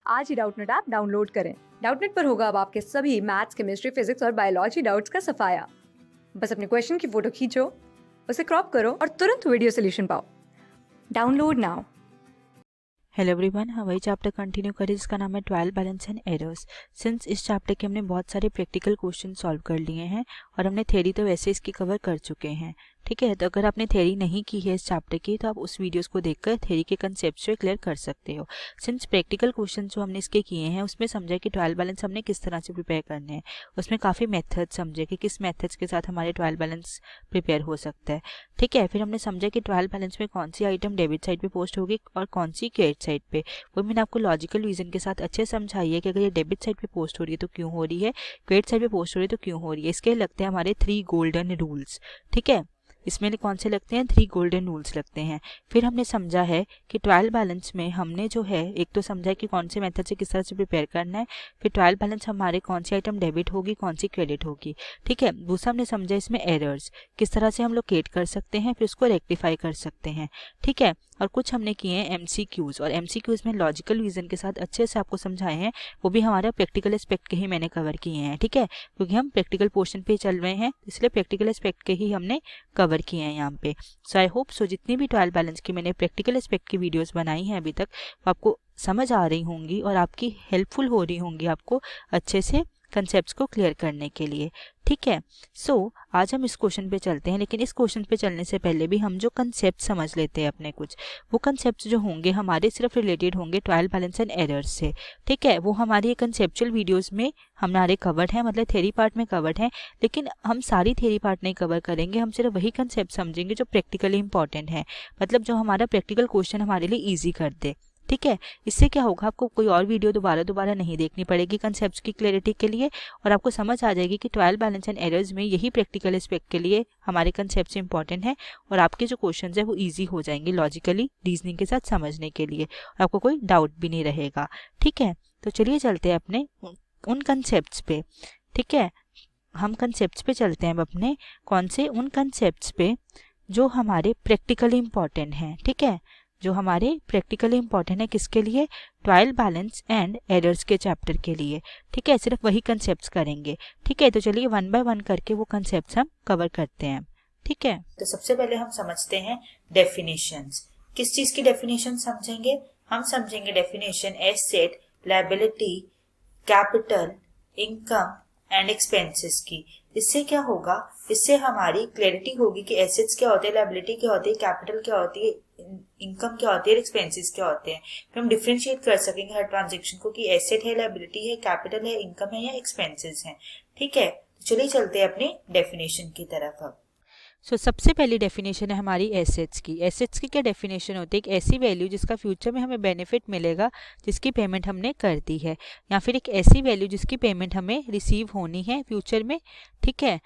आज ही Doubtnut app download करें। Doubtnut पर होगा अब आपके सभी मैथ्स, केमिस्ट्री, फिजिक्स और बायोलॉजी डाउट्स का सफाया। बस अपने क्वेश्चन की फोटो खींचो, उसे क्रॉप करो और तुरंत वीडियो सोल्यूशन पाओ। Download now. हेलो एवरीवन, हम वही चैप्टर कंटिन्यू करें जिसका नाम है 12 बैलेंस एंड एरर्स। सिंस इस चैप्टर के हमने बहुत सारे प्रैक्टिकल क्वेश्चन सॉल्व कर लिए हैं और हमने थ्योरी तो वैसे इसकी कवर कर चुके हैं, ठीक है। तो अगर आपने थ्योरी नहीं की है इस चैप्टर की तो आप उस वीडियोस को देखकर थ्योरी के कंसेप्ट जो क्लियर कर सकते हो। सिंस प्रैक्टिकल क्वेश्चन जो हमने इसके किए हैं उसमें समझा कि 12 बैलेंस हमने किस तरह से प्रिपेयर करने हैं, उसमें काफ़ी मेथड समझे कि किस मेथड्स के साथ हमारे 12 बैलेंस प्रिपेयर हो सकता है, ठीक है। फिर हमने समझा कि 12 बैलेंस में कौन सी आइटम डेबिट साइड पे पोस्ट होगी और कौन सी क्रेडिट साइड पे। वो मैंने आपको लॉजिकल रीजन के साथ अच्छे समझाई है कि अगर ये डेबिट साइड पे पोस्ट हो रही है तो क्यों हो रही है, क्रेडिट साइड पे पोस्ट हो रही है तो क्यों हो रही है। इसके लगते हैं हमारे 3 गोल्डन रूल्स, ठीक है। इसमें कौन से लगते हैं, 3 गोल्डन रूल्स लगते हैं। फिर हमने समझा है कि 12 बैलेंस में हमने जो है एक तो समझा कि कौन से मेथड से किस तरह से प्रिपेयर करना है, फिर 12 बैलेंस हमारे कौन सी आइटम डेबिट होगी कौन सी क्रेडिट होगी, ठीक है। दूसरा हमने समझा इसमें एरर्स किस तरह से हम लोकेट कर सकते हैं, फिर उसको रेक्टिफाई कर सकते हैं, ठीक है। और कुछ हमने किए हैं एमसीक्यूज, और एमसीक्यूज में लॉजिकल रीजन के साथ अच्छे से आपको समझाए हैं, वो भी हमारा प्रैक्टिकल एस्पेक्ट के ही मैंने कवर किए हैं, ठीक है। क्योंकि हम प्रैक्टिकल पोर्शन पे चल रहे हैं इसलिए प्रैक्टिकल एस्पेक्ट के ही हमने कवर किए हैं यहाँ पे। सो आई होप सो जितनी भी 12 बैलेंस की मैंने प्रैक्टिकल एस्पेक्ट की वीडियोस बनाई हैं अभी तक वो आपको समझ आ रही होंगी और आपकी हेल्पफुल हो रही होंगी आपको अच्छे से कंसेप्ट्स को क्लियर करने के लिए, ठीक है। सो आज हम इस क्वेश्चन पे चलते हैं, लेकिन इस क्वेश्चन पे चलने से पहले भी हम जो कंसेप्ट समझ लेते हैं अपने कुछ, वो कंसेप्ट्स जो होंगे हमारे सिर्फ रिलेटेड होंगे 12 बैलेंस एंड एरर्स से, ठीक है। वो हमारी कंसेप्चुअल वीडियोस में हमारे कवर्ड हैं, मतलब थ्योरी पार्ट में कवर्ड हैं, लेकिन हम सारी थ्योरी पार्ट नहीं कवर करेंगे, हम सिर्फ वही कंसेप्ट समझेंगे जो प्रैक्टिकली इंपॉर्टेंट है, मतलब जो हमारा प्रैक्टिकल क्वेश्चन हमारे लिए ईजी कर दे, ठीक है। इससे क्या होगा, आपको कोई और वीडियो दोबारा नहीं देखनी पड़ेगी कंसेप्ट्स की क्लैरिटी के लिए, और आपको समझ आ जाएगी कि 12 बैलेंस एंड एरर्स में यही प्रैक्टिकल एस्पेक्ट के लिए हमारे कंसेप्ट्स इंपॉर्टेंट है और आपके जो क्वेश्चंस है वो इजी हो जाएंगे लॉजिकली रीजनिंग के साथ समझने के लिए, और आपको कोई डाउट भी नहीं रहेगा, ठीक है। तो चलिए चलते हैं अपने उन कंसेप्ट्स पे, ठीक है। हम कंसेप्ट्स पे चलते हैं अब अपने, कौन से, उन कंसेप्ट्स पे जो हमारे प्रैक्टिकली इंपॉर्टेंट हैं, ठीक है, जो हमारे प्रैक्टिकली इंपॉर्टेंट है किसके लिए, 12 बैलेंस एंड एरर्स के चैप्टर के लिए, ठीक है। सिर्फ वही कंसेप्ट्स करेंगे, ठीक है। तो चलिए 1 बाय 1 करके वो कंसेप्ट्स हम कवर करते हैं, ठीक है। तो सबसे पहले हम समझते हैं डेफिनेशंस। किस चीज की डेफिनेशन समझेंगे, हम समझेंगे definition asset, liability, capital, income and expenses की। इससे क्या होगा, इससे हमारी क्लैरिटी होगी कि एसेट्स क्या होते हैं, लायबिलिटी क्या होती है, कैपिटल क्या होती है, इनकम क्या होती है, एक्सपेंसेस क्या होते हैं। फिर हम डिफरेंशिएट कर सकेंगे हर ट्रांजेक्शन को कि एसेट है, लायबिलिटी है, कैपिटल है, इनकम है या एक्सपेंसेस है, ठीक है। तो चलिए चलते हैं अपनी डेफिनेशन की तरफ अब। सबसे पहली डेफिनेशन है हमारी एसेट्स की। एसेट्स की क्या डेफिनेशन होती है, एक ऐसी वैल्यू जिसका फ्यूचर में हमें बेनिफिट मिलेगा जिसकी पेमेंट हमने कर दी है, या फिर एक ऐसी वैल्यू जिसकी पेमेंट हमें रिसीव होनी है फ्यूचर में, ठीक है,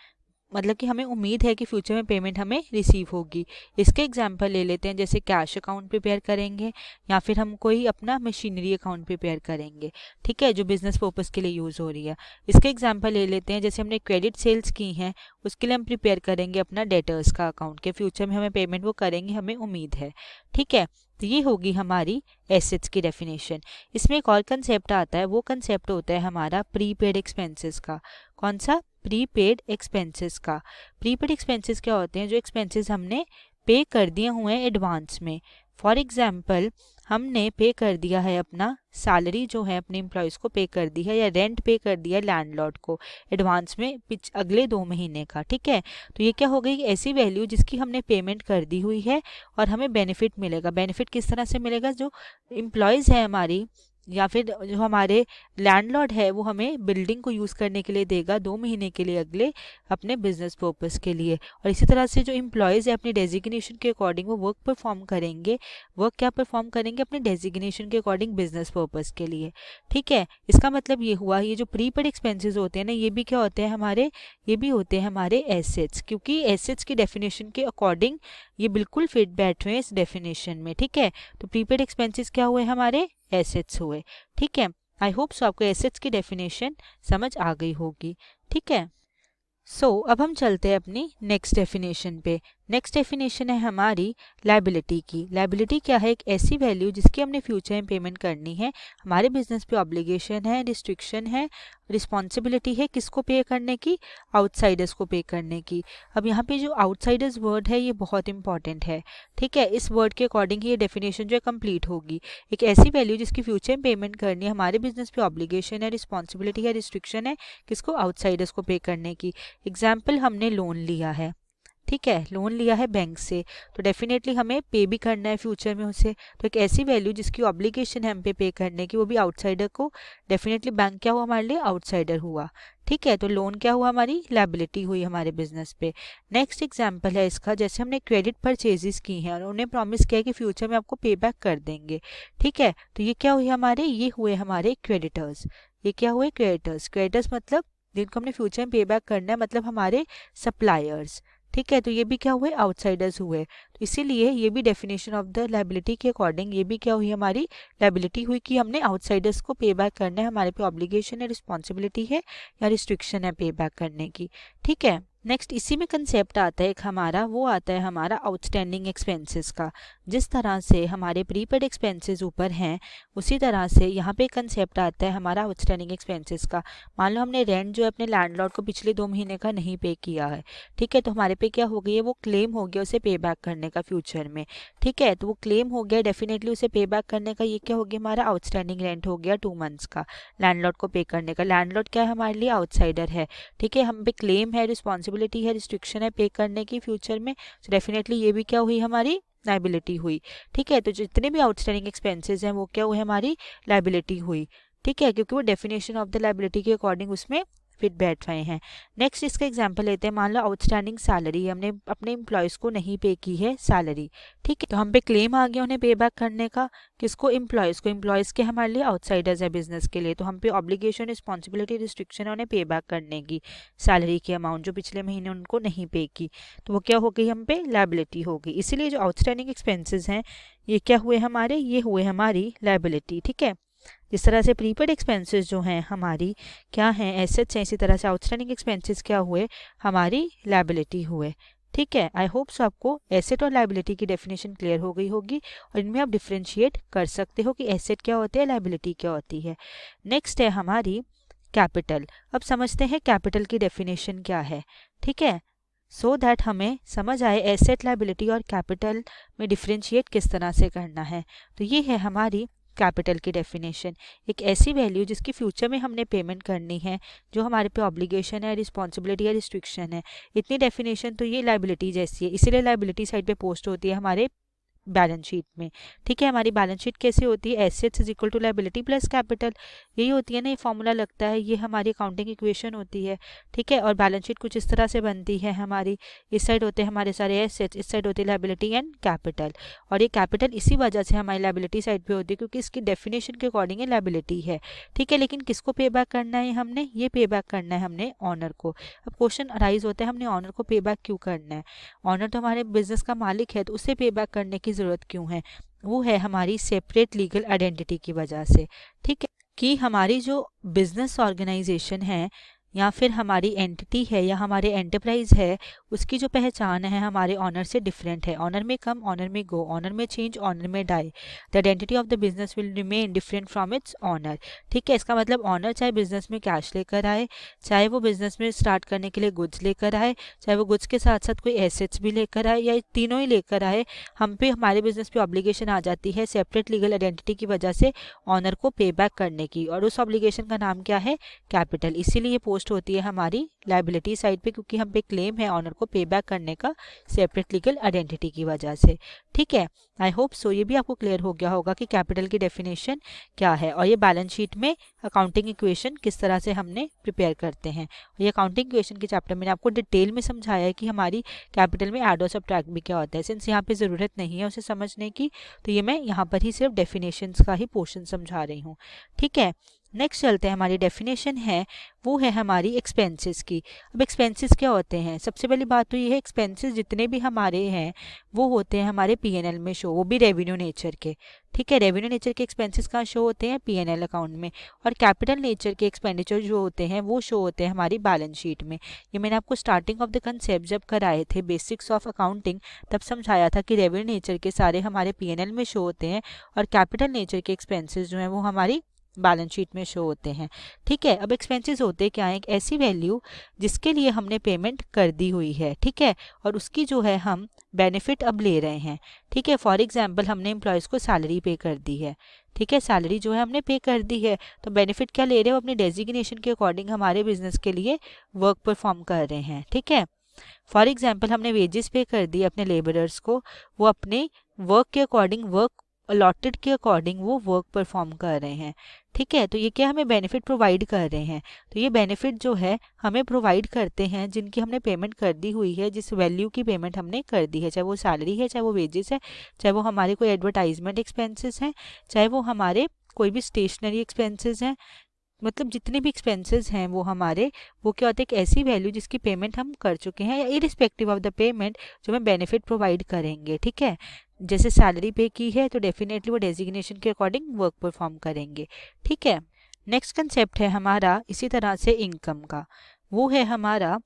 मतलब कि हमें उम्मीद है कि फ्यूचर में पेमेंट हमें रिसीव होगी। इसके एग्जांपल ले लेते हैं, जैसे कैश अकाउंट प्रिपेयर करेंगे या फिर हम कोई अपना मशीनरी अकाउंट प्रिपेयर करेंगे, ठीक है, जो बिजनेस पर्पस के लिए यूज़ हो रही है। इसके एग्जांपल ले लेते हैं, जैसे हमने क्रेडिट सेल्स की हैं उसके लिए हम प्रिपेयर करेंगे अपना डेटर्स का अकाउंट के फ्यूचर में हमें पेमेंट वो करेंगे, हमें उम्मीद है, ठीक है। तो ये होगी हमारी एसेट्स की डेफिनेशन। इसमें एक और कंसेप्ट आता है, वो कंसेप्ट होता है हमारा प्रीपेड एक्सपेंसेस का। कौन सा, प्रीपेड एक्सपेंसेस का। प्रीपेड एक्सपेंसेस क्या होते हैं, जो एक्सपेंसेस हमने पे कर दिए हुए हैं एडवांस में। फॉर एग्जाम्पल हमने पे कर दिया है अपना सैलरी जो है अपने एम्प्लॉयज़ को पे कर दी है, या रेंट पे कर दिया लैंडलॉर्ड को एडवांस में अगले 2 महीने का, ठीक है। तो ये क्या हो गई, ऐसी वैल्यू जिसकी हमने पेमेंट कर दी हुई है और हमें बेनिफिट मिलेगा। बेनिफिट किस तरह से मिलेगा, जो एम्प्लॉयज़ है हमारी या फिर जो हमारे लैंडलॉर्ड है वो हमें बिल्डिंग को यूज़ करने के लिए देगा 2 महीने के लिए अगले अपने बिजनेस पर्पस के लिए। और इसी तरह से जो एम्प्लॉयज़ है अपनी डेजिग्नेशन के अकॉर्डिंग वो वर्क परफॉर्म करेंगे, वर्क क्या परफॉर्म करेंगे, अपने डेजिग्नेशन के अकॉर्डिंग बिजनेस पर्पस के लिए, ठीक है। इसका मतलब ये हुआ, ये जो प्रीपेड एक्सपेंसेस होते हैं ना, ये भी क्या होते हैं हमारे, ये भी होते हैं हमारे एसेट्स, क्योंकि एसेट्स की डेफिनेशन के अकॉर्डिंग ये बिल्कुल फिट बैठ रहे हैं इस डेफिनेशन में, ठीक है। तो प्रीपेड एक्सपेंसेस क्या हुए, हमारे एसेट्स हुए, ठीक है। आई होप सो आपको एसेट्स की डेफिनेशन समझ आ गई होगी, ठीक है। अब हम चलते हैं अपनी नेक्स्ट डेफिनेशन पे। नेक्स्ट डेफिनेशन है हमारी लायबिलिटी की। लायबिलिटी क्या है? एक ऐसी वैल्यू जिसकी हमने फ्यूचर में पेमेंट करनी है, हमारे बिजनेस पे ऑब्लिगेशन है, रिस्ट्रिक्शन है, रिस्पॉन्सिबिलिटी है, किसको पे करने की? आउटसाइडर्स को पे करने की। अब यहाँ पे जो आउटसाइडर्स वर्ड है ये बहुत इंपॉर्टेंट है, ठीक है। इस वर्ड के अकॉर्डिंग ये डेफिनेशन जो है कंप्लीट होगी। एक ऐसी वैल्यू जिसकी फ्यूचर में पेमेंट करनी है, हमारे बिजनेस पे ऑब्लिगेशन है, रिस्पॉन्सिबिलिटी है, रिस्ट्रिक्शन है, किसको? आउटसाइडर्स को पे करने की। एग्जाम्पल, हमने लोन लिया है, ठीक है, लोन लिया है बैंक से, तो डेफिनेटली हमें पे भी करना है फ्यूचर में उसे। तो एक ऐसी वैल्यू जिसकी ऑब्लिगेशन है हम पे करने की, वो भी आउटसाइडर को, डेफिनेटली बैंक क्या हुआ हमारे लिए? आउटसाइडर हुआ, ठीक है। तो लोन क्या हुआ? हमारी लायबिलिटी हुई हमारे बिजनेस पे। नेक्स्ट एग्जांपल है इसका, जैसे हमने क्रेडिट परचेजेस की हैं और उन्हें प्रॉमिस किया है कि फ्यूचर में आपको पे बैक कर देंगे, ठीक है। तो ये क्या हुई हमारे? ये हुए हमारे क्रेडिटर्स। ये क्या हुए? क्रेडिटर्स। क्रेडिटर्स मतलब जिनको हमने फ्यूचर में पे बैक करना है, मतलब हमारे सप्लायर्स, ठीक है। तो ये भी क्या हुए? आउटसाइडर्स हुए। तो इसीलिए ये भी डेफिनेशन ऑफ द लायबिलिटी के अकॉर्डिंग ये भी क्या हुई हमारी? लायबिलिटी हुई कि हमने आउटसाइडर्स को पे बैक करना है, हमारे पे ऑब्लिगेशन है, रिस्पॉन्सिबिलिटी है या रिस्ट्रिक्शन है पे बैक करने की, ठीक है। नेक्स्ट इसी में कंसेप्ट आता है एक हमारा, वो आता है हमारा आउटस्टैंडिंग एक्सपेंसेस का। जिस तरह से हमारे प्रीपेड एक्सपेंसेस ऊपर हैं, उसी तरह से यहाँ पे कंसेप्ट आता है हमारा आउटस्टैंडिंग एक्सपेंसेस का। मान लो हमने रेंट जो है अपने लैंडलॉर्ड को पिछले 2 महीने का नहीं पे किया है, ठीक है। तो हमारे पे क्या हो गई है? वो क्लेम हो गया उसे पे बैक करने का फ्यूचर में, ठीक है। तो वो क्लेम हो गया डेफिनेटली उसे पे बैक करने का। ये क्या हो गया? हमारा आउटस्टैंडिंग रेंट हो गया 2 मंथ्स का लैंडलॉर्ड को पे करने का। लैंडलॉर्ड क्या है? हमारे लिए आउटसाइडर है, ठीक है। हम पे क्लेम है, रिस्पॉन्सिबिलिटी है, रिस्ट्रिक्शन है पे करने की फ्यूचर में। तो डेफिनेटली ये भी क्या हुई हमारी? लायबिलिटी हुई, ठीक है। तो जितने भी आउटस्टैंडिंग एक्सपेंसेस हैं वो क्या हुए? हमारी लायबिलिटी हुई, ठीक है, क्योंकि वो डेफिनेशन ऑफ द लायबिलिटी के अकॉर्डिंग उसमें फिट बैठ रहे हैं। नेक्स्ट इसका एग्जांपल लेते हैं। मान लो आउटस्टैंडिंग सैलरी, हमने अपने एम्प्लॉयज़ को नहीं पे की है सैलरी, ठीक है। तो हम पे क्लेम आ गया उन्हें पे बैक करने का, किसको? एम्प्लॉयज़ को। एम्प्लॉयज़ के हमारे लिए आउटसाइडर्स है बिजनेस के लिए, तो हम पे ऑब्लिगेशन, रिस्पॉन्सिबिलिटी, रिस्ट्रिक्शन है उन्हें पे बैक करने की सैलरी की अमाउंट जो पिछले महीने उनको नहीं पे की। तो वो क्या हो गई? हम पे लायबिलिटी हो गई। इसीलिए जो आउटस्टैंडिंग एक्सपेंसेस हैं ये क्या हुए हमारे? ये हुए हमारी लायबिलिटी, ठीक है। जिस तरह से प्रीपेड एक्सपेंसेस जो हैं हमारी क्या हैं? एसेट्स हैं। इसी तरह से आउटस्टैंडिंग एक्सपेंसेस क्या हुए? हमारी लायबिलिटी हुए, ठीक है। आई होप सो आपको एसेट और लायबिलिटी की डेफिनेशन क्लियर हो गई होगी और इनमें आप डिफ्रेंशिएट कर सकते हो कि एसेट क्या होती है, लायबिलिटी क्या होती है। नेक्स्ट है हमारी कैपिटल। अब समझते हैं कैपिटल की डेफिनेशन क्या है, ठीक है, सो दैट हमें समझ आए एसेट, लायबिलिटी और कैपिटल में डिफ्रेंशिएट किस तरह से करना है। तो ये है हमारी कैपिटल की डेफिनेशन। एक ऐसी वैल्यू जिसकी फ्यूचर में हमने पेमेंट करनी है, जो हमारे पे ऑब्लिगेशन है, रिस्पॉन्सिबिलिटी है, रिस्ट्रिक्शन है। इतनी डेफिनेशन तो ये लायबिलिटी जैसी है, इसीलिए लायबिलिटी साइड पे पोस्ट होती है हमारे बैलेंस शीट में, ठीक है। हमारी बैलेंस शीट कैसे होती है? Assets is equal to liability plus capital, यही होती है ना, ये फॉर्मूला लगता है, ये हमारी अकाउंटिंग इक्वेशन होती है, ठीक है। और बैलेंस शीट कुछ इस तरह से बनती है हमारी, इस साइड होते हैं हमारे सारे एसेट्स, इस साइड होती है लायबिलिटी एंड कैपिटल। और ये कैपिटल इसी वजह से हमारी लायबिलिटी साइड पे होती है क्योंकि इसकी डेफिनेशन के अकॉर्डिंग ये लायबिलिटी है, ठीक है। लेकिन किसको पे बैक करना है? हमने ये पे बैक करना है हमने ऑनर को। अब क्वेश्चन अराइज होता है हमने ऑनर को पे बैक क्यों करना है? ऑनर तो हमारे बिजनेस का मालिक है, तो उसे पे बैक करने की ज़रूरत क्यों है? वो है हमारी सेपरेट लीगल आइडेंटिटी की वजह से, ठीक है, कि हमारी जो बिजनेस ऑर्गेनाइजेशन है या फिर हमारी एंटिटी है या हमारे एंटरप्राइज है, उसकी जो पहचान है हमारे ऑनर से डिफरेंट है। ऑनर में come, owner may go, owner may change, owner may die. The identity of the business will remain different from its owner, ठीक है। इसका मतलब ऑनर चाहे बिजनेस में कैश लेकर आए, चाहे वो बिजनेस में स्टार्ट करने के लिए गुड्स लेकर आए, चाहे वो गुड्स के साथ साथ कोई एसेट्स भी लेकर आए, या तीनों ही लेकर आए, हम पे हमारे बिजनेस पे ऑब्लिगेशन आ जाती है सेपरेट लीगल आइडेंटिटी की वजह से ऑनर को पे बैक करने की, और उस ऑब्लिगेशन का नाम क्या है? कैपिटल। इसीलिए ये पोस्ट होती है हमारी लायबिलिटी साइड पे, क्योंकि हम पे क्लेम है ऑनर को पे बैक करने का सेपरेट लीगल आइडेंटिटी की वजह से, ठीक है। आई होप सो ये भी आपको क्लियर हो गया होगा कि कैपिटल की डेफिनेशन क्या है और ये बैलेंस शीट में अकाउंटिंग इक्वेशन किस तरह से हमने प्रिपेयर करते हैं। और ये अकाउंटिंग इक्वेशन के चैप्टर मैंने आपको डिटेल में समझाया है कि हमारी कैपिटल में ऐड और सब्ट्रैक्ट भी क्या होता है। सिंस यहाँ पे ज़रूरत नहीं है उसे समझने की, तो ये मैं यहाँ पर ही सिर्फ डेफिनेशंस का ही पोर्शन समझा रही हूँ, ठीक है। नेक्स्ट चलते हैं, हमारी डेफिनेशन है वो है हमारी एक्सपेंसेस की। अब एक्सपेंसेस क्या होते हैं? सबसे पहली बात तो ये है, एक्सपेंसेस जितने भी हमारे हैं वो होते हैं हमारे पीएनएल में शो, वो भी रेवेन्यू नेचर के। ठीक है, रेवेन्यू नेचर के एक्सपेंसेस कहाँ शो होते हैं? पीएनएल अकाउंट में। और कैपिटल नेचर के एक्सपेंडिचर जो होते हैं वो शो होते हैं हमारी बैलेंस शीट में। ये मैंने आपको स्टार्टिंग ऑफ द कंसेप्ट जब कराए थे बेसिक्स ऑफ अकाउंटिंग तब समझाया था कि रेवेन्यू नेचर के सारे हमारे पीएनएल में शो होते हैं और कैपिटल नेचर के एक्सपेंसेस जो हैं वो हमारी बैलेंस शीट में शो होते हैं। ठीक है, अब एक्सपेंसेस होते क्या है? एक ऐसी वैल्यू जिसके लिए हमने पेमेंट कर दी हुई है, ठीक है, और उसकी जो है हम बेनिफिट अब ले रहे हैं। ठीक है, फॉर एग्जांपल हमने एम्प्लॉयज़ को सैलरी पे कर दी है। ठीक है, सैलरी जो है हमने पे कर दी है, तो बेनिफिट क्या ले रहे हो? अपनी डेजिग्नेशन के अकॉर्डिंग हमारे बिजनेस के लिए वर्क परफॉर्म कर रहे हैं। ठीक है, फॉर एग्जाम्पल हमने वेजेस पे कर दी अपने लेबरर्स को, वो अपने वर्क के अकॉर्डिंग, वर्क अलॉटेड के अकॉर्डिंग वो वर्क परफॉर्म कर रहे हैं। ठीक है, तो ये क्या हमें बेनिफिट प्रोवाइड कर रहे हैं? तो ये बेनिफिट जो है हमें प्रोवाइड करते हैं जिनकी हमने पेमेंट कर दी हुई है, जिस वैल्यू की पेमेंट हमने कर दी है, चाहे वो सैलरी है, चाहे वो वेजेस है, चाहे वो हमारे कोई एडवर्टाइजमेंट एक्सपेंसेस हैं, चाहे वो हमारे कोई भी स्टेशनरी एक्सपेंसेस हैं। मतलब जितने भी एक्सपेंसेस हैं वो हमारे, वो क्या होते हैं? एक ऐसी वैल्यू जिसकी पेमेंट हम कर चुके हैं, या इरिस्पेक्टिव ऑफ द पेमेंट जो हमें बेनिफिट प्रोवाइड करेंगे। ठीक है, जैसे सैलरी पे की है तो डेफिनेटली वो डेजिग्नेशन के अकॉर्डिंग वर्क परफॉर्म करेंगे। ठीक है, नेक्स्ट कंसेप्ट है हमारा इसी तरह से इनकम का। वो है हमारा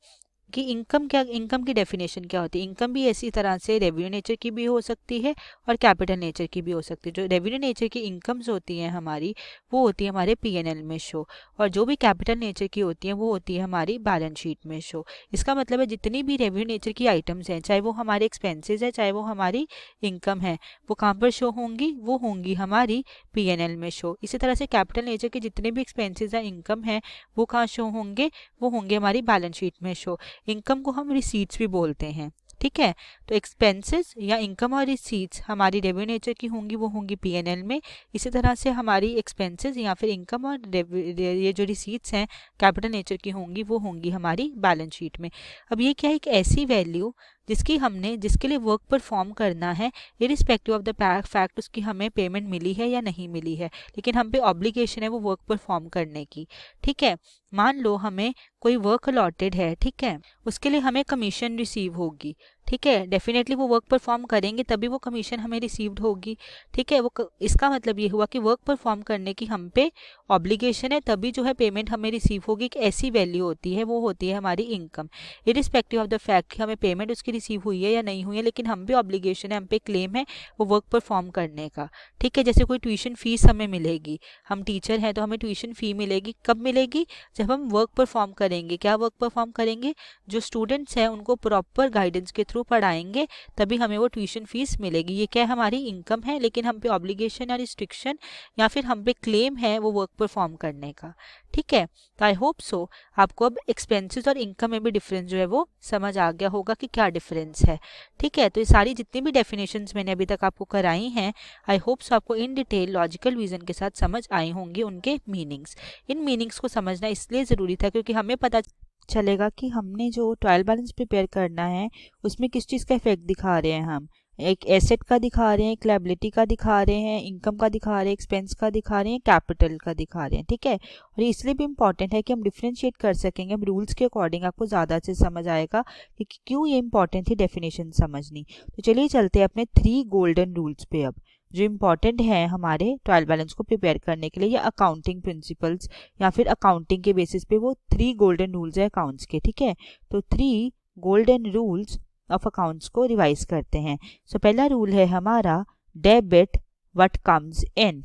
कि इनकम क्या, इनकम की डेफिनेशन क्या होती है? इनकम भी इसी तरह से रेवेन्यू नेचर की भी हो सकती है और कैपिटल नेचर की भी हो सकती है। जो रेवेन्यू नेचर की इनकम्स होती हैं हमारी, वो होती है हमारे पीएनएल में शो, और जो भी कैपिटल नेचर की होती हैं वो होती है हमारी बैलेंस शीट में शो। इसका मतलब है जितनी भी रेवेन्यू नेचर की आइटम्स हैं, चाहे वो हमारे एक्सपेंसेस है, चाहे वो हमारी इनकम है, वो कहाँ पर शो होंगी? वो होंगी हमारी पीएनएल में शो। इसी तरह से कैपिटल नेचर के जितने भी एक्सपेंसेस या इनकम है वो कहाँ शो होंगे? वो होंगे हमारी बैलेंस शीट में शो। इनकम को हम रिसीट्स भी बोलते हैं। ठीक है, तो एक्सपेंसेस या इनकम और रिसीट्स हमारी रेवेन्यू नेचर की होंगी, वो होंगी पीएनएल में। इसी तरह से हमारी एक्सपेंसेस या फिर इनकम और ये जो रिसीट्स हैं कैपिटल नेचर की होंगी, वो होंगी हमारी बैलेंस शीट में। अब ये क्या है? एक ऐसी वैल्यू जिसके लिए वर्क परफॉर्म करना है, इरिस्पेक्टिव ऑफ द फैक्ट उसकी हमें पेमेंट मिली है या नहीं मिली है, लेकिन हम पे ऑब्लिगेशन है वो वर्क परफॉर्म करने की। ठीक है, मान लो हमें कोई वर्क अलॉटेड है, ठीक है, उसके लिए हमें कमीशन रिसीव होगी। ठीक है, डेफिनेटली वो वर्क परफॉर्म करेंगे तभी वो कमीशन हमें रिसीव्ड होगी। ठीक है, इसका मतलब ये हुआ कि वर्क परफॉर्म करने की हम पे ऑब्लिगेशन है, तभी जो है पेमेंट हमें रिसीव होगी। एक ऐसी वैल्यू होती है, वो होती है हमारी income, irrespective of the fact कि हमें पेमेंट उसकी रिसीव हुई है या नहीं हुई है, लेकिन हम पे ऑब्लिगेशन है, हम पे क्लेम है वो वर्क परफॉर्म करने का। ठीक है, जैसे कोई ट्यूशन फीस हमें मिलेगी, हम टीचर हैं तो हमें ट्यूशन फी मिलेगी, कब मिलेगी? जब हम वर्क परफॉर्म करेंगे। क्या वर्क परफॉर्म करेंगे? जो स्टूडेंट्स हैं उनको प्रॉपर गाइडेंस के थ्रू पढ़ाएंगे, तभी हमें वो ट्यूशन फीस मिलेगी। ये क्या है? हमारी इनकम है, लेकिन हम पे ऑब्लिगेशन या रिस्ट्रिक्शन या फिर हम पे क्लेम है वो वर्क परफॉर्म करने का। ठीक है, तो आई होप सो आपको अब एक्सपेंसेस और इनकम में भी डिफरेंस जो है वो समझ आ गया होगा कि क्या डिफरेंस है। ठीक है, तो ये सारी जितनी भी डेफिनेशंस मैंने अभी तक आपको कराई हैं, आई होप सो आपको इन डिटेल लॉजिकल रीजन के साथ समझ आई होंगी उनके मीनिंग्स। इन मीनिंग्स को समझना इसलिए ज़रूरी था क्योंकि हमें पता चलेगा कि हमने जो ट्रायल बैलेंस प्रिपेयर करना है उसमें किस चीज़ का इफेक्ट दिखा रहे हैं। हम एक एसेट का दिखा रहे हैं, एक लायबिलिटी का दिखा रहे हैं, इनकम का दिखा रहे हैं, एक्सपेंस का दिखा रहे हैं, कैपिटल का दिखा रहे हैं। ठीक है, और ये इसलिए भी इंपॉर्टेंट है कि हम डिफ्रेंशिएट कर सकेंगे। अब रूल्स के अकॉर्डिंग आपको ज़्यादा अच्छे समझ आएगा कि क्यों ये इंपॉर्टेंट थी डेफिनेशन समझनी। तो चलिए चलते हैं अपने 3 गोल्डन रूल्स पे अब, जो इम्पॉर्टेंट है हमारे ट्रायल बैलेंस को प्रिपेयर करने के लिए, या अकाउंटिंग प्रिंसिपल्स या फिर अकाउंटिंग के बेसिस पे वो 3 गोल्डन रूल्स है अकाउंट्स के। ठीक है, तो 3 गोल्डन रूल्स ऑफ अकाउंट्स को रिवाइज करते हैं। सो पहला रूल है हमारा debit what comes in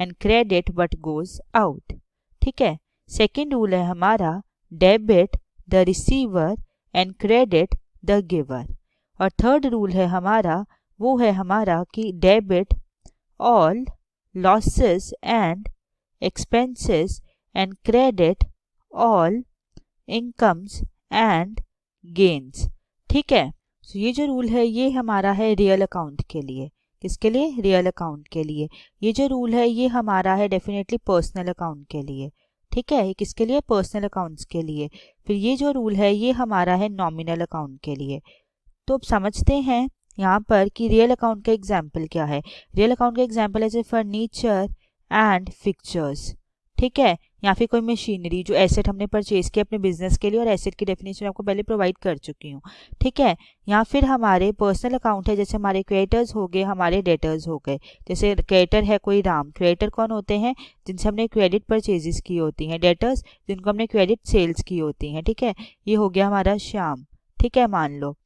and credit what goes out. ठीक है, सेकंड रूल है हमारा debit the receiver and credit the giver. और थर्ड रूल है हमारा, वो है हमारा कि debit all losses and expenses and credit all incomes and gains. ठीक है, तो ये जो रूल है ये हमारा है रियल अकाउंट के लिए। किसके लिए? रियल अकाउंट के लिए। ये जो रूल है ये हमारा है डेफिनेटली पर्सनल अकाउंट के लिए। ठीक है, ये किसके लिए? पर्सनल अकाउंट्स के लिए। फिर ये जो रूल है ये हमारा है नॉमिनल अकाउंट के लिए। तो अब समझते हैं यहाँ पर कि रियल अकाउंट का एग्जाम्पल क्या है। रियल अकाउंट का एग्जाम्पल है जैसे फर्नीचर एंड फिक्चर्स। ठीक है, या फिर कोई मशीनरी जो एसेट हमने परचेज किया अपने बिजनेस के लिए, और एसेट की डेफिनेशन आपको पहले प्रोवाइड कर चुकी हूँ। ठीक है, या फिर हमारे पर्सनल अकाउंट है, जैसे हमारे क्रेडिटर्स हो गए, हमारे डेटर्स हो गए। जैसे क्रेडिटर है कोई राम, क्रेडिटर कौन होते हैं, जिनसे हमने क्रेडिट परचेजेस की होती हैं, डेटर्स जिनको हमने क्रेडिट सेल्स की होती हैं। ठीक है, ये हो गया हमारा श्याम। ठीक है, मान लो।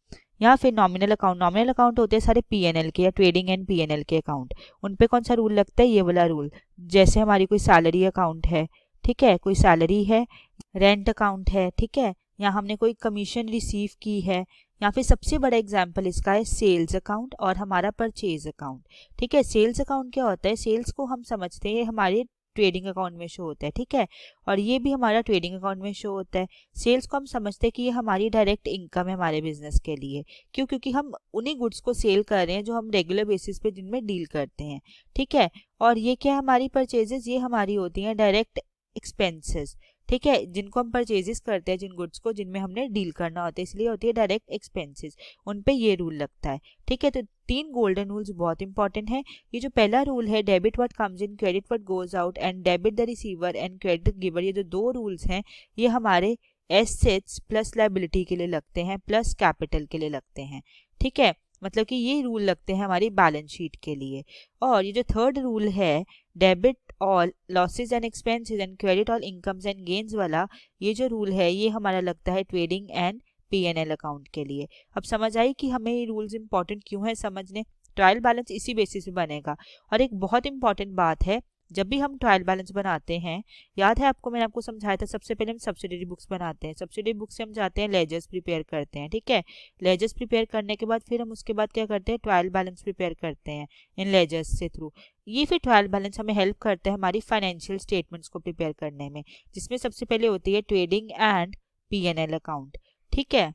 या फिर नॉमिनल अकाउंट होते हैं सारे पीएनएल के या ट्रेडिंग एंड पीएनएल के अकाउंट। उन पे कौन सा रूल लगता है, ये वाला रूल। जैसे हमारी कोई सैलरी अकाउंट है, ठीक है, कोई सैलरी है, रेंट अकाउंट है, ठीक है, या हमने कोई कमीशन रिसीव की है, या फिर सबसे बड़ा एग्जाम्पल इसका है सेल्स अकाउंट और हमारा परचेज अकाउंट। ठीक है, सेल्स अकाउंट क्या होता है, सेल्स को हम समझते हैं हमारे ट्रेडिंग अकाउंट में शो होता है। ठीक है, और ये भी हमारा ट्रेडिंग अकाउंट में शो होता है। सेल्स को हम समझते हैं कि ये हमारी डायरेक्ट इनकम है हमारे बिजनेस के लिए। क्यों, क्योंकि हम उन्हीं गुड्स को सेल कर रहे हैं जो हम रेगुलर बेसिस पे जिनमें डील करते हैं। ठीक है, और ये क्या हमारी परचेजेस, ये हमारी होती हैं डायरेक्ट एक्सपेंसेस। ठीक है, जिनको हम परचेजेस करते हैं जिन गुड्स को जिनमें हमने डील करना होता है, इसलिए होती है डायरेक्ट एक्सपेंसेस। उन पे ये रूल लगता है। ठीक है, तो 3 गोल्डन रूल्स बहुत इंपॉर्टेंट है। ये जो पहला रूल है, debit what comes in, credit what goes out, and debit the receiver and credit giver, ये जो 2 रूल्स हैं ये हमारे एसेट्स प्लस लायबिलिटी के लिए लगते हैं, प्लस कैपिटल के लिए लगते हैं। ठीक है, मतलब कि ये रूल लगते हैं हमारी बैलेंस शीट के लिए। और ये जो थर्ड रूल है, debit all losses and expenses and credit all incomes and gains वाला, ये जो रूल है ये हमारा लगता है ट्रेडिंग एंड पीएनएल अकाउंट के लिए। अब समझ आई कि हमें ये रूल्स इंपॉर्टेंट क्यों है समझने। ट्रायल बैलेंस इसी बेसिस पे बनेगा। और एक बहुत इंपॉर्टेंट बात है, जब भी हम ट्रायल बैलेंस बनाते हैं, याद है आपको, मैंने आपको समझाया था, सबसे पहले हम सब्सिडरी बुक्स बनाते हैं। सब्सिडरी बुक से हम जाते हैं लेजर्स प्रिपेयर करते हैं। ठीक है, लेजर्स प्रिपेयर करने के बाद फिर हम उसके बाद क्या करते हैं, ट्रायल बैलेंस प्रिपेयर करते हैं इन लेजर्स से थ्रू। ये फिर ट्रायल बैलेंस हमें हेल्प करता है हमारी फाइनेंशियल स्टेटमेंट्स को प्रिपेयर करने में, जिसमें सबसे पहले होती है ट्रेडिंग एंड पीएनएल अकाउंट। ठीक है,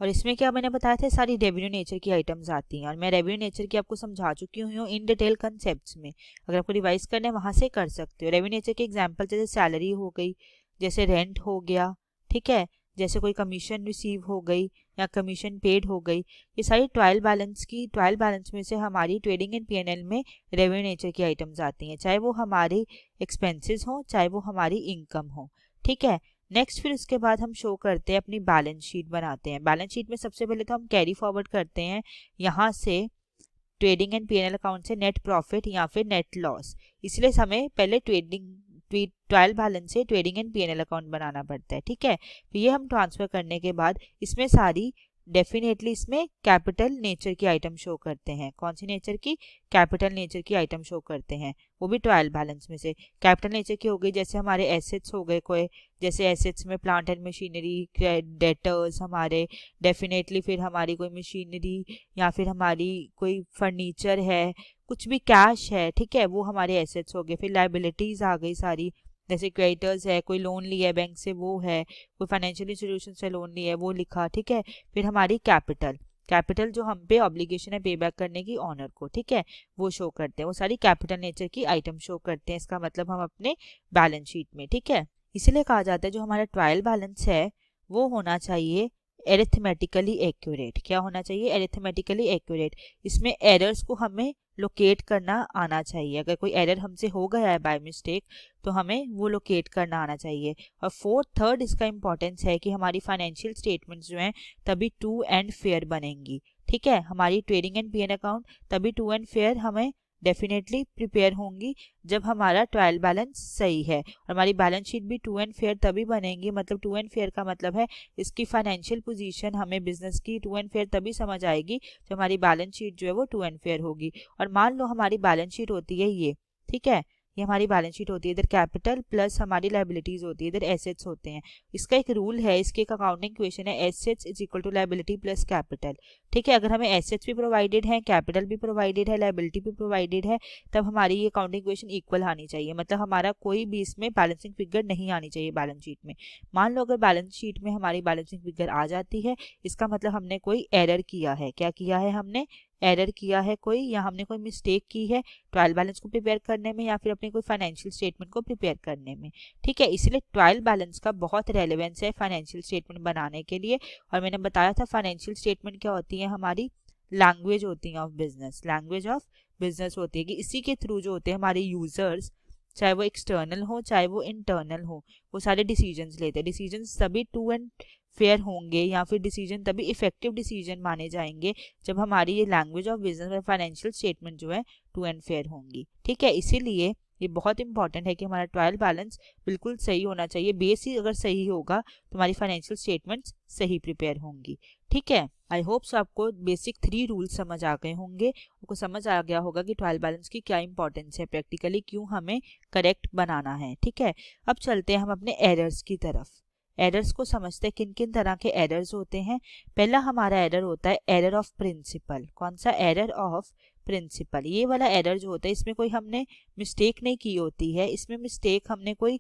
और इसमें क्या मैंने बताया था, सारी रेवेन्यू नेचर की आइटम्स आती हैं, और मैं रेवेन्यू नेचर की आपको समझा चुकी हूँ इन डिटेल कंसेप्ट्स में। अगर आपको रिवाइज करना है वहां से कर सकते हो। रेवेन्यू नेचर के एग्जांपल जैसे सैलरी हो गई, जैसे रेंट हो गया, ठीक है, जैसे कोई कमीशन रिसीव हो गई या कमीशन पेड हो गई, ये सारी ट्रायल बैलेंस में से हमारी ट्रेडिंग एंड पीएनएल में रेवेन्यू नेचर की आइटम्स आती हैं, चाहे वो हमारे एक्सपेंसेस हो चाहे वो हमारी इनकम हो। ठीक है, नेक्स्ट फिर उसके बाद हम शो करते हैं अपनी बैलेंस शीट बनाते हैं। बैलेंस शीट में सबसे पहले तो हम कैरी फॉरवर्ड करते हैं यहाँ से ट्रेडिंग एंड पीएनएल अकाउंट से नेट प्रॉफिट या फिर नेट लॉस। इसलिए हमें पहले ट्रायल बैलेंस से ट्रेडिंग एंड पीएनएल अकाउंट बनाना पड़ता है। ठीक है, तो ये हम ट्रांसफर करने के बाद इसमें सारी डेफिनेटली इसमें कैपिटल नेचर की आइटम शो करते हैं। कौन सी नेचर की, कैपिटल नेचर की आइटम शो करते हैं, वो भी ट्रायल बैलेंस में से। कैपिटल नेचर की हो गई, जैसे हमारे एसेट्स हो गए कोई, जैसे एसेट्स में प्लांट एंड मशीनरी, डेटर्स हमारे, डेफिनेटली फिर हमारी कोई मशीनरी या फिर हमारी कोई फर्नीचर है, कुछ भी कैश है, ठीक है, वो हमारे एसेट्स हो गए। फिर लाइबिलिटीज आ गई सारी, जैसे क्रेडिटर्स है, कोई लोन लिया है बैंक से वो है, कोई फाइनेंशियल इंस्टीट्यूशन से लोन लिया है वो लिखा। ठीक है, फिर हमारी कैपिटल जो हम पे ऑब्लिगेशन है पे बैक करने की ऑनर को, ठीक है, वो शो करते हैं। वो सारी कैपिटल नेचर की आइटम शो करते हैं, इसका मतलब हम अपने बैलेंस शीट में। ठीक है, इसीलिए कहा जाता है जो हमारा ट्रायल बैलेंस है वो होना चाहिए एरिथमेटिकली एक्यूरेट। क्या होना चाहिए, एरिथमेटिकली एक्यूरेट। इसमें एरर्स को हमें लोकेट करना आना चाहिए। अगर कोई एरर हमसे हो गया है बाय मिस्टेक तो हमें वो लोकेट करना आना चाहिए। और थर्ड इसका इंपॉर्टेंस है कि हमारी फाइनेंशियल स्टेटमेंट्स जो हैं तभी ट्रू एंड फेयर बनेंगी। ठीक है, हमारी ट्रेडिंग एंड पीएनएल अकाउंट तभी ट्रू एंड फेयर हमें डेफिनेटली प्रिपेयर होंगी जब हमारा ट्रायल बैलेंस सही है। और हमारी बैलेंस शीट भी ट्रू एंड फेयर तभी बनेंगी, मतलब ट्रू एंड फेयर का मतलब है इसकी फाइनेंशियल पोजीशन हमें बिजनेस की ट्रू एंड फेयर तभी समझ आएगी जब हमारी बैलेंस शीट जो है वो ट्रू एंड फेयर होगी। और मान लो हमारी बैलेंस शीट होती है ये, ठीक है, ये हमारी बैलेंस शीट होती है, इधर कैपिटल प्लस हमारी लायबिलिटीज होती है, इधर एसेट्स होते हैं। इसका एक रूल है, इसके एक अकाउंटिंग इक्वेशन है, assets is equal to liability plus capital. ठीक है, अगर हमें एसेट्स भी प्रोवाइडेड है, कैपिटल भी प्रोवाइडेड है, लायबिलिटी भी प्रोवाइडेड है, तब हमारी ये अकाउंटिंग इक्वेशन इक्वल आनी चाहिए। मतलब हमारा कोई भी इसमें बैलेंसिंग फिगर नहीं आनी चाहिए बैलेंस शीट में। मान लो अगर बैलेंस शीट में हमारी बैलेंसिंग फिगर आ जाती है, इसका मतलब हमने कोई एरर किया है। क्या किया है, हमने एरर किया है कोई, या हमने कोई मिस्टेक की है ट्रायल बैलेंस को प्रिपेयर करने में या फिर अपनी कोई फाइनेंशियल स्टेटमेंट को प्रिपेयर करने में। ठीक है, इसलिए ट्रायल बैलेंस का बहुत रेलेवेंस है फाइनेंशियल स्टेटमेंट बनाने के लिए। और मैंने बताया था फाइनेंशियल स्टेटमेंट क्या होती है, हमारी लैंग्वेज होती है of business, language of business होती है कि इसी के थ्रू जो होते हैं हमारे यूजर्स चाहे वो एक्सटर्नल हो चाहे वो इंटरनल हो, वो सारे डिसीजंस लेते हैं। डिसीजंस तभी ट्रू एंड फेयर होंगे या फिर डिसीजन तभी इफेक्टिव डिसीजन माने जाएंगे जब हमारी ये लैंग्वेज ऑफ बिजनेस और फाइनेंशियल स्टेटमेंट जो है ट्रू एंड फेयर होंगी। ठीक है, इसीलिए ये बहुत इंपॉर्टेंट है कि हमारा ट्रायल बैलेंस बिल्कुल सही होना चाहिए। बेस ही अगर सही होगा तो हमारी फाइनेंशियल स्टेटमेंट्स सही प्रिपेयर होंगी। ठीक है, आई होप सो आपको बेसिक 3 रूल्स समझ आ गए होंगे, आपको समझ आ गया होगा कि ट्रायल बैलेंस की क्या इंपॉर्टेंस है, प्रैक्टिकली क्यों हमें करेक्ट बनाना है। ठीक है, अब चलते हैं हम अपने एरर्स की तरफ। एरर्स को समझते हैं, किन किन तरह के एरर्स होते हैं। पहला हमारा एरर होता है एरर ऑफ प्रिंसिपल। कौन सा? Error of principle. ये वाला एरर जो होता है इसमें कोई हमने मिस्टेक नहीं की होती है, इसमें मिस्टेक हमने कोई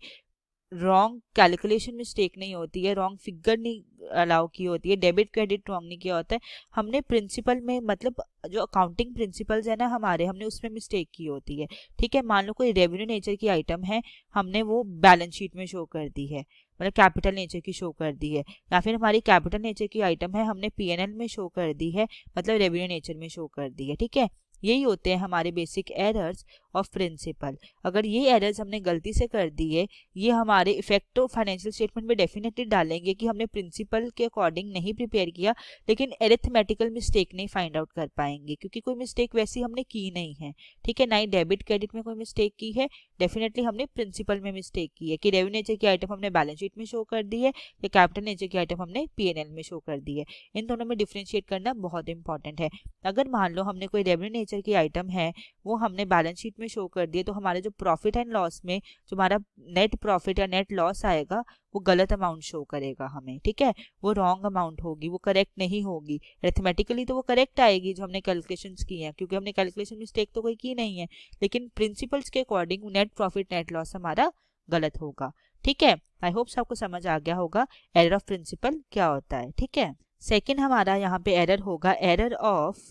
रॉन्ग कैलकुलेशन मिस्टेक नहीं होती है, रॉन्ग फिगर नहीं अलाउ की होती है, डेबिट क्रेडिट रॉन्ग नहीं किया होता है, हमने प्रिंसिपल में मतलब जो अकाउंटिंग प्रिंसिपल्स है ना हमारे, हमने उसमें मिस्टेक की होती है। ठीक है, मान लो कोई रेवेन्यू नेचर की आइटम है, हमने वो बैलेंस शीट में शो कर दी है, मतलब कैपिटल नेचर की शो कर दी है, या फिर हमारी कैपिटल नेचर की आइटम है, हमने पीएनएल में शो कर दी है, मतलब रेवेन्यू नेचर में शो कर दी है। ठीक है, यही होते हैं हमारे बेसिक एरर्स ऑफ प्रिंसिपल। अगर ये एरर्स हमने गलती से कर दिए, ये हमारे इफेक्ट फाइनेंशियल स्टेटमेंट में डेफिनेटली डालेंगे कि हमने प्रिंसिपल के अकॉर्डिंग नहीं प्रिपेयर किया, लेकिन एरिथमेटिकल मिस्टेक नहीं फाइंड आउट कर पाएंगे क्योंकि कोई मिस्टेक वैसी हमने की नहीं है। ठीक है, ना ही डेबिट क्रेडिट में कोई मिस्टेक की है, डेफिनेटली हमने प्रिंसिपल में मिस्टेक की है कि रेवेन्यू नेचर की आइटम हमने बैलेंस शीट में शो कर दी है या कैपिटल नेचर की आइटम हमने पीएनएल में शो कर दी है। इन दोनों में डिफ्रेंशिएट करना बहुत इंपॉर्टेंट है। अगर मान लो हमने कोई रेवेन्यू नेचर की आइटम है वो हमने बैलेंस शीट में शो कर दिए, तो हमारे जो प्रॉफिट एंड लॉस में जो हमारा नेट प्रॉफिट या नेट लॉस आएगा वो गलत अमाउंट शो करेगा हमें। ठीक है, वो रॉन्ग अमाउंट होगी, वो करेक्ट नहीं होगी। अरिथमेटिकली तो वो करेक्ट आएगी जो हमने कैलकुलेशंस की हैं, क्योंकि हमने कैलकुलेशन मिस्टेक तो कोई की नहीं है, लेकिन प्रिंसिपल्स के according net profit net loss हमारा गलत होगा। ठीक है, आई होप आपको समझ आ गया होगा एरर ऑफ प्रिंसिपल क्या होता है। ठीक है, सेकेंड हमारा यहाँ पे एरर होगा एरर ऑफ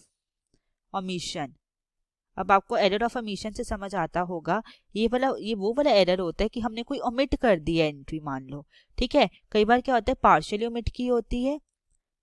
ओमिशन। अब आपको एरर ऑफ ओमिशन से समझ आता होगा, ये वो वाला एरर होता है कि हमने कोई ओमिट कर दिया एंट्री, मान लो। ठीक है, कई बार क्या होता है पार्शियली ओमिट की होती है,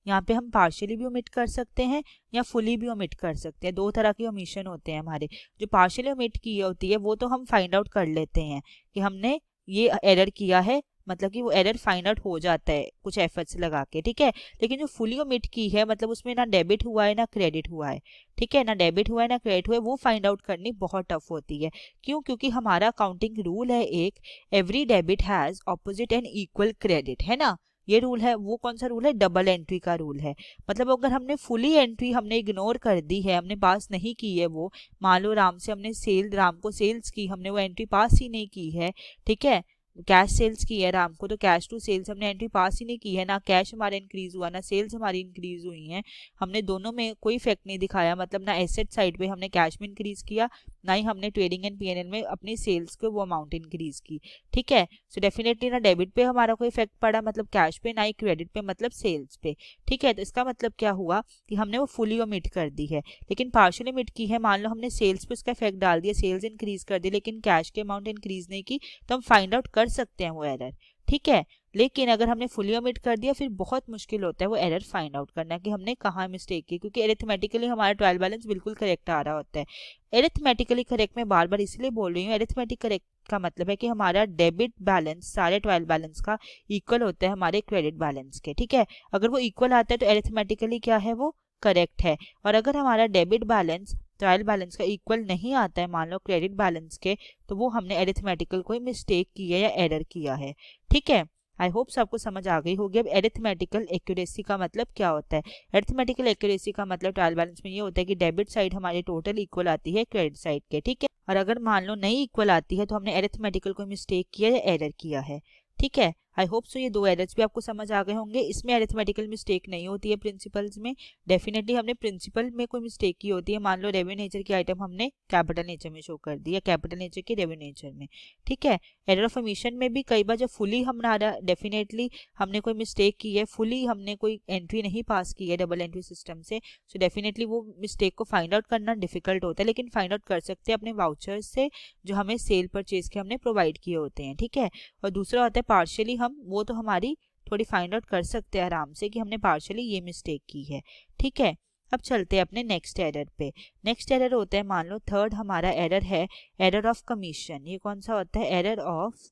यहाँ पे हम पार्शियली भी ओमिट कर सकते हैं या फुली भी ओमिट कर सकते हैं। 2 तरह की ओमिशन होते हैं हमारे। जो पार्शियली ओमिट की होती है वो तो हम फाइंड आउट कर लेते हैं कि हमने ये एरर किया है, मतलब कि वो एरर फाइंड आउट हो जाता है कुछ एफर्ट्स लगा के। ठीक है, लेकिन जो फुली ओमिट की है मतलब उसमें ना डेबिट हुआ है ना क्रेडिट हुआ है। ठीक है, ना डेबिट हुआ है ना क्रेडिट हुआ है, वो फाइंड आउट करनी बहुत टफ होती है। क्यों? क्योंकि हमारा अकाउंटिंग रूल है एक, every debit has opposite and equal credit, है ना। ये रूल है, वो कौन सा रूल है? डबल एंट्री का रूल है। मतलब अगर हमने फुली एंट्री हमने इग्नोर कर दी है, हमने पास नहीं की है, वो मान लो राम से हमने राम को सेल्स की, हमने वो एंट्री पास ही नहीं की है। ठीक है, कैश सेल्स की है राम को, तो कैश टू सेल्स हमने एंट्री पास ही नहीं की है, ना कैश हमारा इंक्रीज हुआ ना सेल्स हमारी इंक्रीज हुई हैं, हमने दोनों में कोई इफेक्ट नहीं दिखाया, मतलब ना एसेट साइड पे हमने कैश में इंक्रीज किया, ना ही हमने ट्रेडिंग एंड पीएनएल में अपनी सेल्स को वो अमाउंट इंक्रीज की। ठीक है, सो डेफिनेटली ना डेबिट पे हमारा कोई इफेक्ट पड़ा मतलब कैश पे, ना ही क्रेडिट पे मतलब सेल्स पे। ठीक है, तो इसका मतलब क्या हुआ कि हमने वो फुली ओमिट कर दी है, लेकिन पार्शियली ओमिट की है। मान लो हमने सेल्स पे उसका इफेक्ट डाल दिया, सेल्स इंक्रीज कर दी, लेकिन कैश के अमाउंट इंक्रीज नहीं की, तो हम फाइंड आउट कर सकते हैं वो एरर। ठीक है, लेकिन अगर हमने फुली ओमिट कर दिया फिर बहुत मुश्किल होता है वो एरर फाइंड आउट करना कि हमने कहाँ मिस्टेक की, क्योंकि एरिथमेटिकली हमारा ट्रायल बैलेंस बिल्कुल करेक्ट आ रहा होता है। एरिथमेटिकली करेक्ट मैं बार बार इसलिए बोल रही हूँ, एरिथमेटिक करेक्ट का मतलब है कि हमारा डेबिट बैलेंस सारे ट्रायल बैलेंस का इक्वल होता है हमारे क्रेडिट बैलेंस के। ठीक है, अगर वो इक्वल आता है तो एरिथमेटिकली क्या है, वो करेक्ट है। और अगर हमारा डेबिट बैलेंस ट्रायल बैलेंस का इक्वल नहीं आता है, मान लो क्रेडिट बैलेंस के, तो वो हमने एरिथमेटिकल कोई मिस्टेक की है या एरर किया है। ठीक है, आई होप सबको समझ आ गई होगी। अब एरिथमेटिकल एक्यूरेसी का मतलब क्या होता है? एरिथमेटिकल एक्यूरेसी का मतलब ट्रायल बैलेंस में ये होता है कि डेबिट साइड हमारी टोटल इक्वल आती है क्रेडिट साइड के। ठीक है, और अगर मान लो नहीं इक्वल आती है तो हमने एरिथमेटिकल कोई मिस्टेक किया या एरर किया है। ठीक है, आई होप सो ये 2 एरर्स भी आपको समझ आ गए होंगे। इसमें एरिथमेटिकल मिस्टेक नहीं होती है प्रिंसिपल्स में, डेफिनेटली हमने प्रिंसिपल में कोई मिस्टेक की होती है। मान लो रेवेन्यू नेचर की आइटम हमने कैपिटल नेचर में शो कर दी या कैपिटल नेचर की रेवेन्यू नेचर में। ठीक है, एरर ऑफ ओमिशन में भी कई बार जब फुली हमारा डेफिनेटली हमने कोई मिस्टेक की है, फुली हमने कोई एंट्री नहीं पास की है डबल एंट्री सिस्टम से, सो डेफिनेटली वो मिस्टेक को फाइंड आउट करना डिफिकल्ट होता है, लेकिन फाइंड आउट कर सकते हैं अपने वाउचर्स से जो हमें सेल परचेज के हमने प्रोवाइड किए होते हैं। ठीक है, और दूसरा होता है पार्शियली हम, वो तो हमारी थोड़ी फाइंड आउट कर सकते हैं आराम से कि हमने पार्शियली ये मिस्टेक की है। ठीक है, अब चलते हैं अपने नेक्स्ट एरर पे। नेक्स्ट एरर होता है, मान लो थर्ड हमारा एरर है एरर ऑफ कमीशन। ये कौन सा होता है? Error of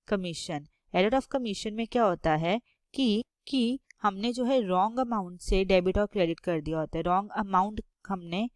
commission. Error of commission में क्या होता है कि हमने जो है रॉन्ग अमाउंट से डेबिट और क्रेडिट कर दिया होता है। रॉन्ग अमाउंट हमने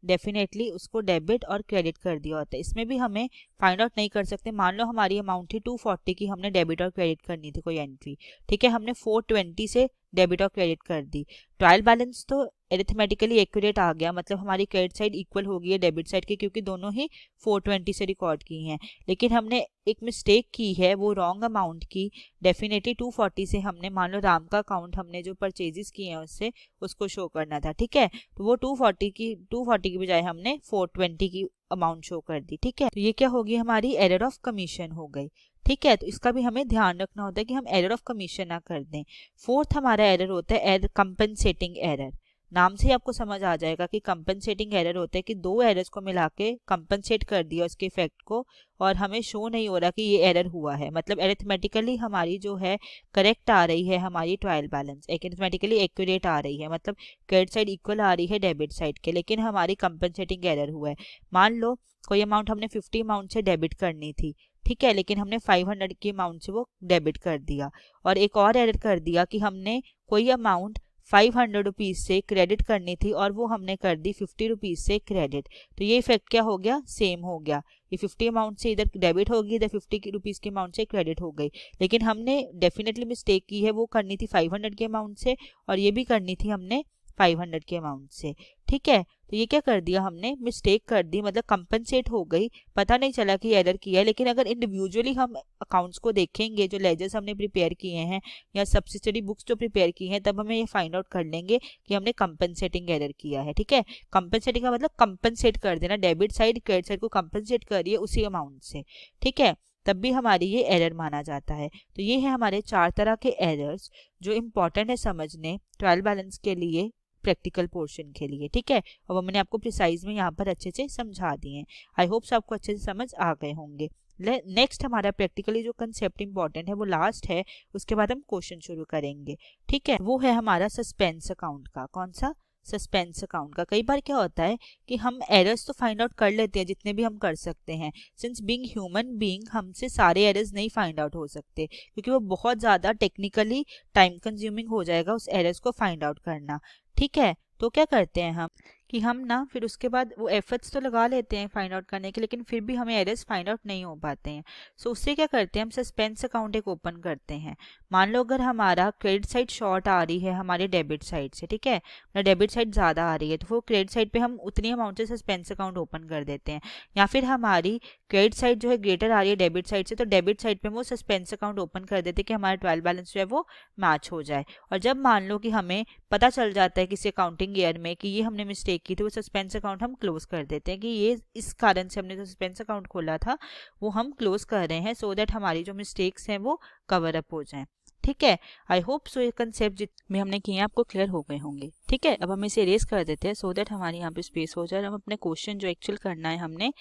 डेफिनेटली उसको डेबिट और क्रेडिट कर दिया होता है। इसमें भी हमें फाइंड आउट नहीं कर सकते। मान लो हमारी अमाउंट थी 240 की, हमने डेबिट और क्रेडिट करनी थी कोई एंट्री, ठीक है, हमने 420 से डेबिट और क्रेडिट कर दी। ट्रायल बैलेंस तो एरिथमेटिकली एक्यूरेट आ गया, मतलब हमारी क्रेडिट साइड इक्वल हो गई है डेबिट साइड की, क्योंकि दोनों ही 420 से रिकॉर्ड की हैं। लेकिन हमने एक मिस्टेक की है, वो रॉन्ग अमाउंट की। डेफिनेटली 240 से हमने, मान लो राम का अकाउंट हमने जो परचेजेस किए हैं उससे उसको शो करना था, ठीक है, तो वो 240 की बजाय हमने 420 की अमाउंट शो कर दी, ठीक है। तो ये क्या होगी? हमारी एरर ऑफ कमीशन हो गई, ठीक है। तो इसका भी हमें ध्यान रखना होता है कि हम एरर ऑफ कमीशन ना कर दें। फोर्थ हमारा एरर होता है कंपनसेटिंग एरर। नाम से ही आपको समझ आ जाएगा कि कंपनसेटिंग एरर होता है कि दो एरर्स को मिला के कंपनसेट कर दिया उसके इफेक्ट को, और हमें शो नहीं हो रहा कि ये एरर हुआ है। मतलब एरिथमेटिकली हमारी जो है करेक्ट आ रही है, हमारी ट्रायल बैलेंस एरिथमेटिकली एक्यूरेट आ रही है, मतलब क्रेडिट साइड इक्वल आ रही है डेबिट साइड के, लेकिन हमारी कंपनसेटिंग एरर हुआ है। मान लो कोई अमाउंट हमने 50 अमाउंट से डेबिट करनी थी, ठीक है, लेकिन हमने 500 की अमाउंट से वो डेबिट कर दिया। और एक और एरर कर दिया कि हमने कोई अमाउंट 500 रुपीज से क्रेडिट करनी थी और वो हमने कर दी 50 रुपीज से क्रेडिट। तो ये इफेक्ट क्या हो गया? सेम हो गया। ये 50 अमाउंट से इधर डेबिट होगी, इधर 50 रुपीज की अमाउंट से क्रेडिट हो गई। लेकिन हमने डेफिनेटली मिस्टेक की है, वो करनी थी 500 के अमाउंट से और ये भी करनी थी हमने 500 के अमाउंट से, ठीक है। तो ये क्या कर दिया हमने? मिस्टेक कर दी, मतलब कंपनसेट हो गई, पता नहीं चला कि एरर किया है। लेकिन अगर इंडिविजुअली हम अकाउंट्स को देखेंगे, जो लेजर्स हमने प्रिपेयर किए हैं या सब्सिडरी बुक्स जो प्रिपेयर की हैं, तब हमें ये फाइंड आउट कर लेंगे कि हमने कंपनसेटिंग एरर किया है, ठीक है। कंपनसेटिंग का मतलब कंपनसेट कर देना, डेबिट साइड क्रेडिट साइड को कंपनसेट करिए उसी अमाउंट से, ठीक है, तब भी हमारी ये एरर माना जाता है। तो ये है हमारे 4 तरह के एरर्स जो इम्पोर्टेंट है समझने ट्रायल बैलेंस के लिए, प्रैक्टिकल पोर्शन के लिए, ठीक है। और वो मैंने आपको प्रिसाइज में यहाँ पर अच्छे से समझा दिए हैं। आई होप आपको अच्छे से समझ आ गए होंगे। नेक्स्ट हमारा प्रैक्टिकली जो कंसेप्ट इंपॉर्टेंट है वो लास्ट है, उसके बाद हम क्वेश्चन शुरू करेंगे, ठीक है। वो है हमारा सस्पेंस अकाउंट का। कौन सा? सस्पेंस अकाउंट का। कई बार क्या होता है कि हम एरर्स तो फाइंड आउट कर लेते हैं जितने भी हम कर सकते हैं। सिंस बीइंग ह्यूमन बीइंग हमसे सारे एरर्स नहीं फाइंड आउट हो सकते, क्योंकि वो बहुत ज़्यादा टेक्निकली टाइम कंज्यूमिंग हो जाएगा उस एरर्स को फाइंड आउट करना, ठीक है। तो क्या करते हैं हम कि हम ना फिर उसके बाद वो एफर्ट्स तो लगा लेते हैं फाइंड आउट करने के, लेकिन फिर भी हमें एरर्स फाइंड आउट नहीं हो पाते हैं। सो उससे क्या करते हैं, हम सस्पेंस अकाउंट एक ओपन करते हैं। मान लो अगर हमारा क्रेडिट साइड शॉर्ट आ रही है हमारे डेबिट साइड से, ठीक है, डेबिट साइड ज़्यादा आ रही है, तो वो क्रेडिट साइड पे हम उतनी अमाउंट से सस्पेंस अकाउंट ओपन कर देते हैं। या फिर हमारी क्रेडिट साइड जो है ग्रेटर आ रही है डेबिट साइड से, तो डेबिट साइड पे वो सस्पेंस अकाउंट ओपन कर देते हैं कि हमारा ट्रायल बैलेंस जो है वो मैच हो जाए। और जब मान लो कि हमें पता चल जाता है किसी अकाउंटिंग ईयर में कि ये हमने मिस्टेक की थी, वो सस्पेंस अकाउंट हम क्लोज कर देते हैं कि ये इस कारण से हमने जो सस्पेंस अकाउंट खोला था वो हम क्लोज कर रहे हैं, सो दैट हमारी जो मिस्टेक्स हैं वो कवर अप हो जाएं, ठीक है। आई होप सो ये कंसेप्ट जितने हमने किए हैं आपको क्लियर हो गए होंगे, ठीक है। अब हम इसे इरेज कर देते हैं सो दैट हमारे यहाँ पे स्पेस हो जाए, हम अपने क्वेश्चन जो एक्चुअल करना है हमने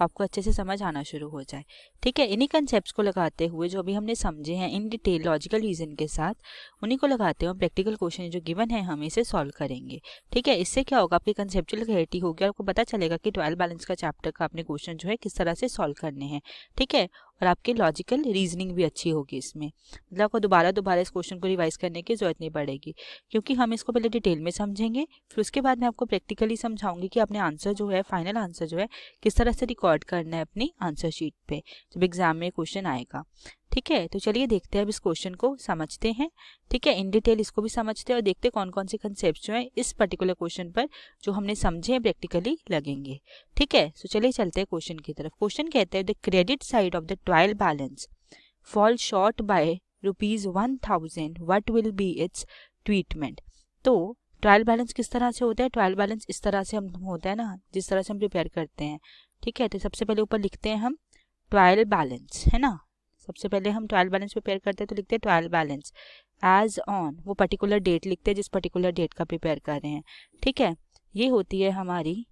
आपको अच्छे से समझ आना शुरू हो जाए, ठीक है। इन्हीं कंसेप्ट्स को लगाते हुए जो अभी हमने समझे हैं इन डिटेल लॉजिकल रीजन के साथ, उन्हीं को लगाते हुए प्रैक्टिकल क्वेश्चन जो गिवन है हम इसे सॉल्व करेंगे, ठीक है। इससे क्या होगा, आपकी कंसेप्चुअल क्लैरिटी होगी, आपको पता चलेगा कि ट्रायल बैलेंस का चैप्टर का अपने क्वेश्चन जो है किस तरह से सॉल्व करने हैं, ठीक है। और आपकी लॉजिकल रीजनिंग भी अच्छी होगी इसमें, मतलब आपको दोबारा इस क्वेश्चन को रिवाइज करने की जरूरत नहीं पड़ेगी, क्योंकि हम इसको पहले डिटेल में समझेंगे, फिर उसके बाद मैं आपको प्रैक्टिकली समझाऊंगी कि आपने आंसर जो है, फाइनल आंसर जो है किस तरह से रिकॉर्ड करना है अपनी आंसर शीट पे जब एग्जाम में क्वेश्चन आएगा, ठीक है। तो चलिए देखते हैं अब इस क्वेश्चन को समझते हैं, ठीक है, इन डिटेल इसको भी समझते हैं और देखते हैं कौन कौन से कंसेप्ट जो है इस पर्टिकुलर क्वेश्चन पर जो हमने समझे हैं प्रैक्टिकली लगेंगे, ठीक है। सो चलिए चलते हैं क्वेश्चन की तरफ। क्वेश्चन कहते हैं the credit side of the trial balance fall short by ₹1000, what will be its treatment. तो ट्रायल बैलेंस किस तरह से होता है, ट्रायल बैलेंस इस तरह से हम होता है ना, जिस तरह से हम प्रिपेयर करते हैं, ठीक है। तो सबसे पहले ऊपर लिखते हैं हम ट्रायल बैलेंस, है ना, सबसे पहले हम ट्रायल बैलेंस प्रिपेयर करते हैं तो लिखते हैं ट्रायल बैलेंस एज ऑन, वो पर्टिकुलर डेट लिखते हैं जिस पर्टिकुलर डेट का प्रिपेयर कर रहे हैं, ठीक है। ये होती है हमारी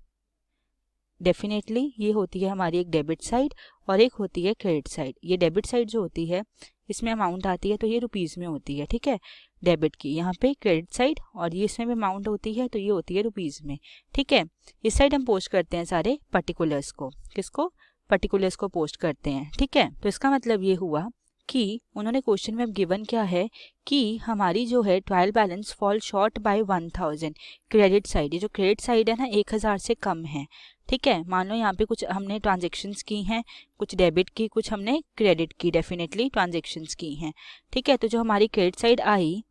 डेफिनेटली ये होती है हमारी एक डेबिट साइड और एक होती है क्रेडिट साइड। ये डेबिट साइड जो होती है इसमें अमाउंट आती है तो ये रुपीज़ में होती है, ठीक है, डेबिट की। यहाँ पे क्रेडिट साइड और ये इसमें भी अमाउंट होती है तो ये होती है रुपीज़ में, ठीक है। इस साइड हम पोस्ट करते हैं सारे पर्टिकुलर्स को, किसको, पर्टिकुलर्स को पोस्ट करते हैं, ठीक है। तो इसका मतलब ये हुआ कि उन्होंने क्वेश्चन में अब गिवन क्या है कि हमारी जो है trial balance fall short by 1000, credit side, ये जो क्रेडिट साइड है ना 1000 से कम है, ठीक है। मान लो यहाँ पे कुछ हमने ट्रांजेक्शन्स की हैं, कुछ डेबिट की, कुछ हमने क्रेडिट की, डेफिनेटली ट्रांजेक्शन्स की हैं, ठीक है। तो जो हमारी क्रेडिट साइड आई,